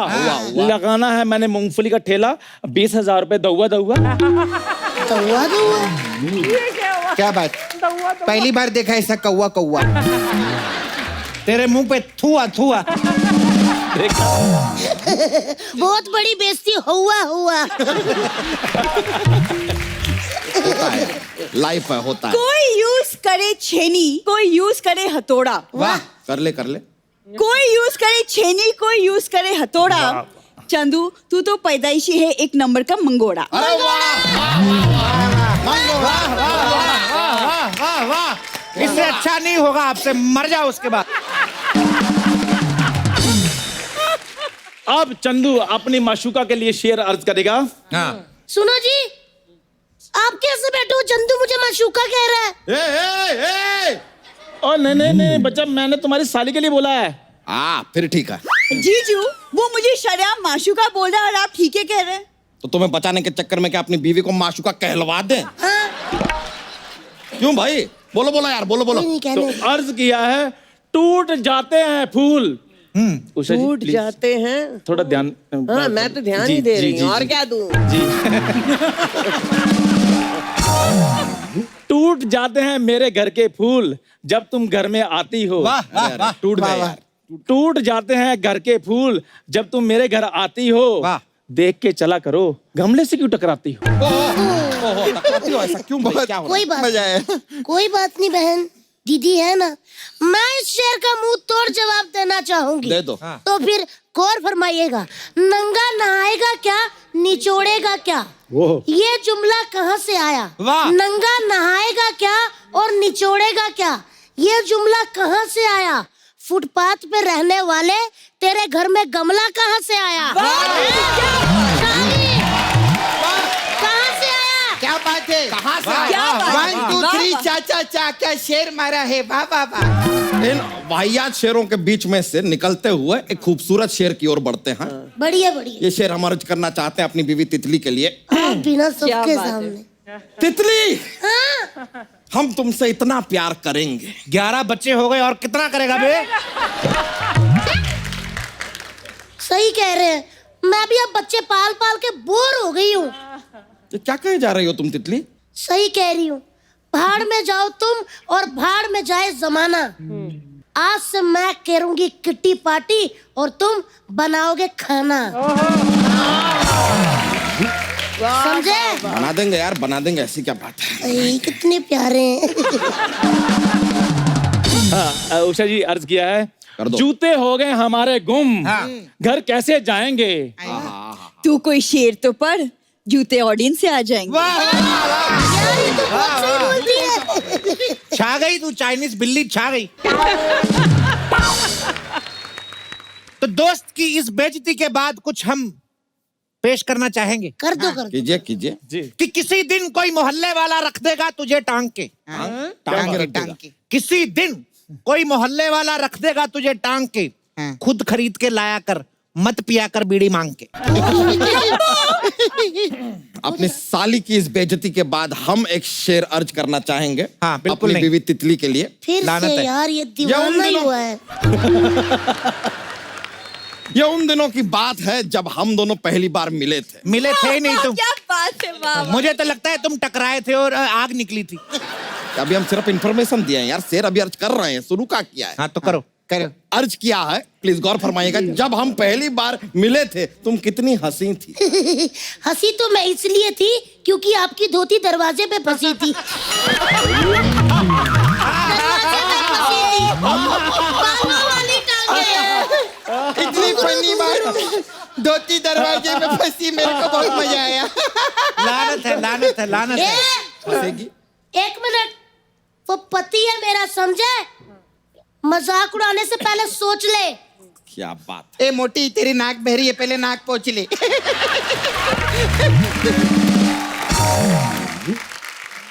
लगाना है मैंने मूंगफली का ठेला, 20,000 रुपए दौवा दौवा। कौवा कौवा। ये क्या हुआ? क्या बात, दौवा तो पहली बार देखा ऐसा कौवा कौवा। तेरे मुंह पे थुआ थुआ। बहुत बड़ी बेइज्जती हुआ हुआ। लाइफ है, होता है। कोई यूज करे छेनी, कोई यूज करे हथौड़ा। वाह, कर ले कर ले। कोई यूज करे छेनी, कोई यूज करे हथौड़ा। चंदू, तू तो पैदाइशी है एक नंबर का मंगोड़ा। अरे वाह वाह। इससे अच्छा नहीं होगा, आपसे मर जाओ उसके बाद। अब चंदू अपनी माशूका के लिए शेर अर्ज करेगा। हाँ। सुनो जी, आप कैसे बैठे हो? चंदू मुझे माशूका कह रहा है। और नहीं बच्चा, मैंने तुम्हारी साली के लिए बोला है। फिर ठीक है। जीजू, वो मुझे शर्म माशूका बोल रहा है और आप ठीक है कह रहे हैं। तो तुम्हें बचाने के चक्कर में क्या अपनी बीवी को माशूका कहलवा दें? क्यों भाई? बोलो बोलो यार, बोलो बोलो। नहीं तो कहने। अर्ज किया है टूट जाते हैं फूल। उषा जी, टूट please, जाते हैं। थोड़ा ध्यान। हाँ, मैं तो ध्यान ही दे रही हूँ, और क्या दूं? टूट जाते हैं मेरे घर के फूल जब तुम घर में आती हो। वाह टूट गए यार। टूट जाते हैं घर के फूल जब तुम मेरे घर आती हो। वाह। देख के चला करो, गमले से क्यों टकराती हो? ऐसा क्यों भाई? क्या हो कोई बात मजा है। कोई बात नहीं बहन, दीदी है ना। मैं इस शेर का मुंह तोड़ जवाब देना चाहूंगी। दे दो। तो फिर गौर फरमाइएगा। नंगा नहाएगा क्या, निचोड़ेगा क्या? ये जुमला कहाँ से आया? वाह। नंगा नहाएगा क्या और निचोड़ेगा क्या, ये जुमला कहाँ से आया? फुटपाथ पे रहने वाले, तेरे घर में गमला कहाँ से आया? कहाँ से आया? क्या बात है? कहाँ से? क्या बात है? 1 2 3 चाचा चा, क्या शेर मारा है। वाह वाह वाह। इन वाहियात शेरों के बीच में से निकलते हुए एक खूबसूरत शेर की ओर बढ़ते हैं। बढ़िया बढ़िया। ये शेर हम अर्ज करना चाहते हैं अपनी बीवी तितली के लिए। आप बिना सबके सामने। तितली, हम तुमसे इतना प्यार करेंगे। 11 बच्चे हो गए और कितना करेगा बे? सही कह रहे हैं, मैं भी अब बच्चे पाल पाल के बोर हो गई हूँ। तो क्या कहे जा रही हो तुम तितली? सही कह रही हूँ। भाड़ में जाओ तुम और भाड़ में जाए जमाना। आज से मैं करूंगी किट्टी पार्टी और तुम बनाओगे खाना। समझे? बना देंगे यार, बना देंगे, ऐसी क्या बात है। अरे, कितने प्यारे हैं। उषा जी अर्ज किया है। कर दो। जूते हो गए हमारे गुम, घर कैसे जाएंगे? तू कोई शेर तो पढ़, जूते ऑडियंस से आ जाएंगे। यार, ये तो बहुत सही बोलती है। छा गई तू, चाइनीज बिल्ली छा गई। तो दोस्त की इस बेइज्जती के बाद कुछ हम पेश करना चाहेंगे। कर दो कर दो। कीजिए कीजिए। कि किसी दिन कोई मोहल्ले वाला रख देगा तुझे टांग के। टांग के। किसी दिन कोई मोहल्ले वाला रख देगा तुझे टांग के। खुद खरीद के लाया कर, मत पिया कर बीड़ी मांग के। अपनी साली की इस बेइज्जती के बाद हम एक शेर अर्ज करना चाहेंगे। हाँ, बिल्कुल अपनी नहीं। बीवी तितली के लिए। फिर लानत से है। यार ये दीवाना ही हुआ है। ये उन दिनों की बात है जब हम दोनों पहली बार मिले थे। मिले थे ही नहीं तुम। क्या बात है, वाह वाह। मुझे तो लगता है तुम टकराए थे और आग निकली थी। अभी हम सिर्फ इंफॉर्मेशन दिए हैं यार, शेर अभी अर्ज कर रहे हैं, शुरू का किया है। हाँ तो करो। करो। अर्ज किया है, प्लीज गौर फरमाइएगा। जब हम पहली बार मिले थे तुम कितनी हंसी थी। हंसी तो मैं इसलिए थी क्योंकि आपकी धोती दरवाजे पे फंसी थी। दरवाजे पे फंसी थी। बालों वाली टांगे। इतनी फनी बात, धोती दरवाजे में फंसी, मेरे को बहुत मजा आया। लानत है, लानत है, लानत है। फंसेगी। एक मिनट, वो पति है मेरा, समझे? मजाक उड़ाने से पहले सोच ले। क्या बात। ए मोटी, तेरी नाक बह रही है, पहले नाक पोंछ ले।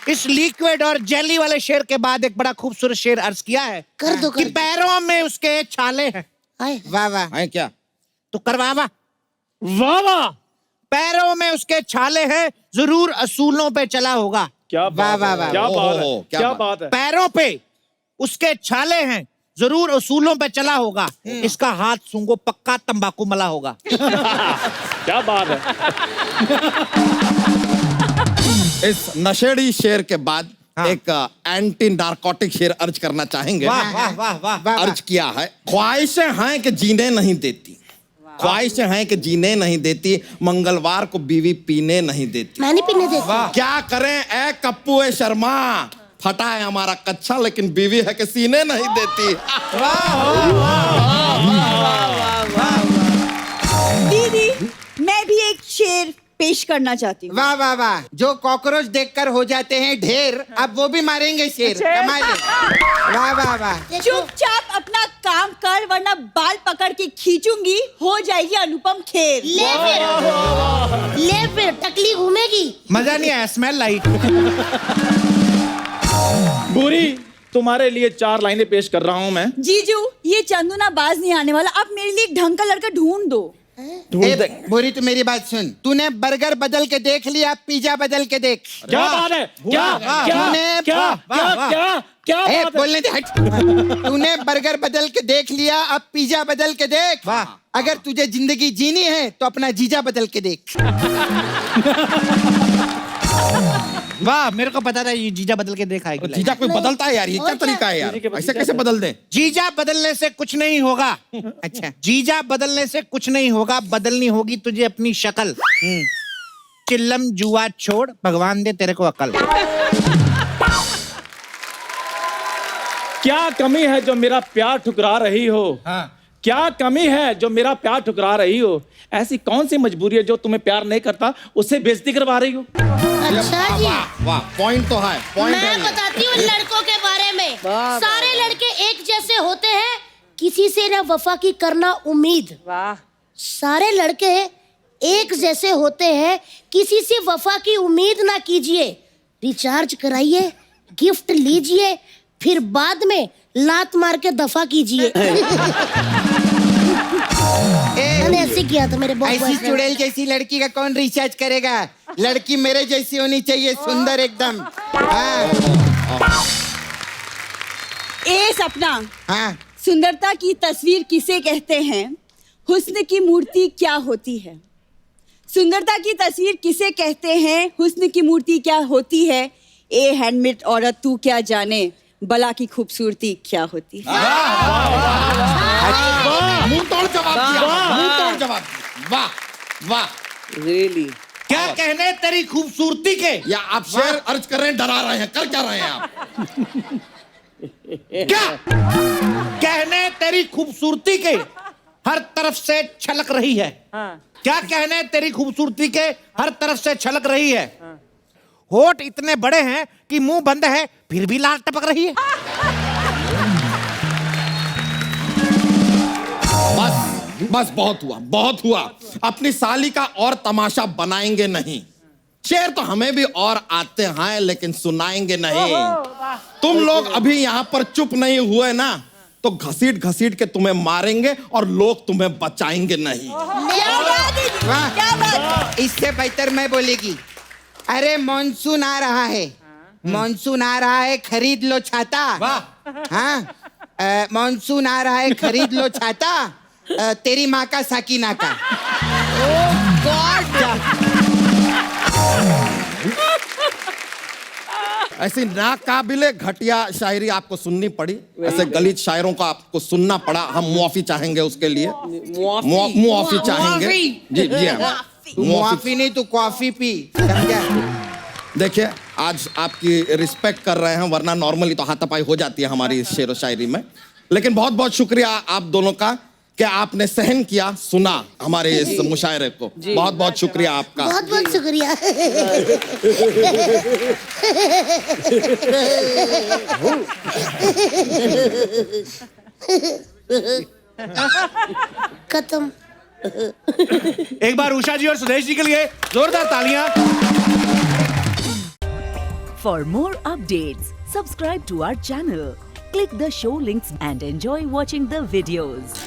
इस लिक्विड और जेली वाले शेर के बाद एक बड़ा खूबसूरत शेर अर्ज किया है कर दो, कि कर दो। पैरों में उसके छाले हैं। आए। वाह वाह। है क्या? तो करवा वाह। वाह वाह, पैरों में उसके छाले हैं, जरूर असूलों पे चला होगा। क्या वाह बात वाह है, वाह। क्या बात है, क्या क्या बात। बात है। पैरों पे उसके छाले हैं, जरूर असूलों पे चला होगा। इसका हाथ सूंघो, पक्का तंबाकू मला होगा। क्या बात है। इस नशेड़ी शेर के बाद एक एंटी नारकोटिक शेर अर्ज करना चाहेंगे। वाह वाह वाह वाह। अर्ज किया है, ख्वाहिशें हैं कि जीने नहीं देती, ख्वाहिशें हैं कि जीने नहीं देती, मंगलवार को बीवी पीने नहीं देती। मैं नहीं पीने देती। क्या करें ए कप्पू ए शर्मा, फटा है हमारा कच्चा लेकिन बीवी है कि सीने नहीं देती। दीदी, मैं भी एक शेर पेश करना चाहती हूँ। वाह वाह वाह, जो कॉकरोच देखकर हो जाते हैं ढेर, अब वो भी मारेंगे शेर। कमाल है। वाह वाह वाह। चुपचाप अपना काम कर, वरना बाल पकड़ के खींचूंगी, हो जाएगी अनुपम खेर। ले फिर टकली घूमेगी। मजा नहीं आया, स्मेल लाई। बुरी, तुम्हारे लिए 4 लाइनें पेश कर रहा हूं मैं। जीजू, ये चंदू ना बाज नहीं आने वाला, अब मेरे लिए एक ढंग का लड़का ढूंढ दो। ए, बोरी, तू मेरी बात सुन। तूने बर्गर बदल के देख लिया, पिज्जा बदल के देख। क्या बात है, क्या क्या तूने- क्या क्या क्या क्या ए, बात है? बोलने दे, हट। तूने बर्गर बदल के देख लिया, अब पिज्जा बदल के देख। अगर तुझे जिंदगी जीनी है तो अपना जीजा बदल के देख। वाह, मेरे को पता था ये जीजा बदल के देखा है। जीजा कोई बदलता है यार, ये क्या तरीका है यार, ऐसे कैसे बदल दे? जीजा बदलने से कुछ नहीं होगा। अच्छा, जीजा बदलने से कुछ नहीं होगा, बदलनी होगी तुझे अपनी शक्ल। चिल्लम जुआ छोड़, भगवान दे तेरे को अकल। क्या कमी है जो मेरा प्यार ठुकरा रही हो? क्या कमी है जो मेरा प्यार ठुकरा रही हो? ऐसी कौन सी मजबूरी है जो तुम्हें प्यार नहीं करता उससे बेइज्जती करवा रही हो? अच्छा जी, वाह, पॉइंट तो है, पॉइंट मैं है ये। बताती हूँ लड़कों के बारे में। सारे लड़के एक जैसे होते हैं, किसी से न वफा की करना उम्मीद। वाह। सारे लड़के एक जैसे होते हैं, किसी से वफा की उम्मीद ना कीजिए। रिचार्ज कराइए, गिफ्ट लीजिए, फिर बाद में लात मार के दफा कीजिए। मैंने ऐसे किया था मेरे ऐसी चुड़ैल जैसी लड़की का कौन रिचार्ज करेगा? लड़की मेरे जैसी होनी चाहिए, सुंदर एकदम। हाँ। ए सपना, हाँ। सुंदरता की तस्वीर किसे कहते हैं? हुस्न की मूर्ति क्या होती है? सुंदरता की तस्वीर किसे कहते हैं? हुस्न की मूर्ति क्या होती है? ए हैंडमेड औरत, तू क्या जाने बला की खूबसूरती क्या होती है? मुंह तोड़ जवाब दिया, मुंह तोड़ जवाब दिया। वाह वाह। रियली क्या कहने तेरी खूबसूरती के? या आप शेर अर्ज कर रहे हैं, डरा रहे हैं, कर क्या रहे हैं आप? क्या कहने तेरी खूबसूरती के हर तरफ से छलक रही है? क्या कहने तेरी खूबसूरती के हर तरफ से छलक रही है? होठ इतने बड़े हैं कि मुंह बंद है फिर भी लाल टपक रही है। बस बस, बहुत हुआ, बहुत हुआ। अपनी साली का और तमाशा बनाएंगे नहीं। शेर तो हमें भी और आते हैं लेकिन सुनाएंगे नहीं। तुम लोग अभी यहाँ पर चुप नहीं हुए ना, तो घसीट घसीट के तुम्हें मारेंगे और लोग तुम्हें बचाएंगे नहीं। क्या बात है जी, वाह। क्या बात है। इससे बेहतर मैं बोलेगी, अरे मॉनसून आ रहा है, मॉनसून आ रहा है, खरीद लो छाता। हाँ, मॉनसून आ रहा है, खरीद लो छाता, तेरी माँ का साकिना का। ऐसी नाकाबिले घटिया शायरी आपको सुननी पड़ी, ऐसे गलीज शायरों को आपको सुनना पड़ा। हम मुआफी चाहेंगे उसके लिए, मुआफी चाहेंगे। जी जी हाँ, मुआफी नहीं, तू कॉफी पी, समझा? देखिए आज आपकी रिस्पेक्ट कर रहे हैं, वरना नॉर्मली तो हाथापाई हो जाती है हमारी शेर व शायरी में। लेकिन बहुत बहुत शुक्रिया आप दोनों का कि आपने सहन किया, सुना हमारे इस मुशायरे को। बहुत बहुत शुक्रिया आपका। बहुत बहुत शुक्रिया। खत्म। एक बार उषा जी और सुदेश जी के लिए जोरदार तालियां। For more updates, subscribe to our channel, click the show links and enjoy watching the videos.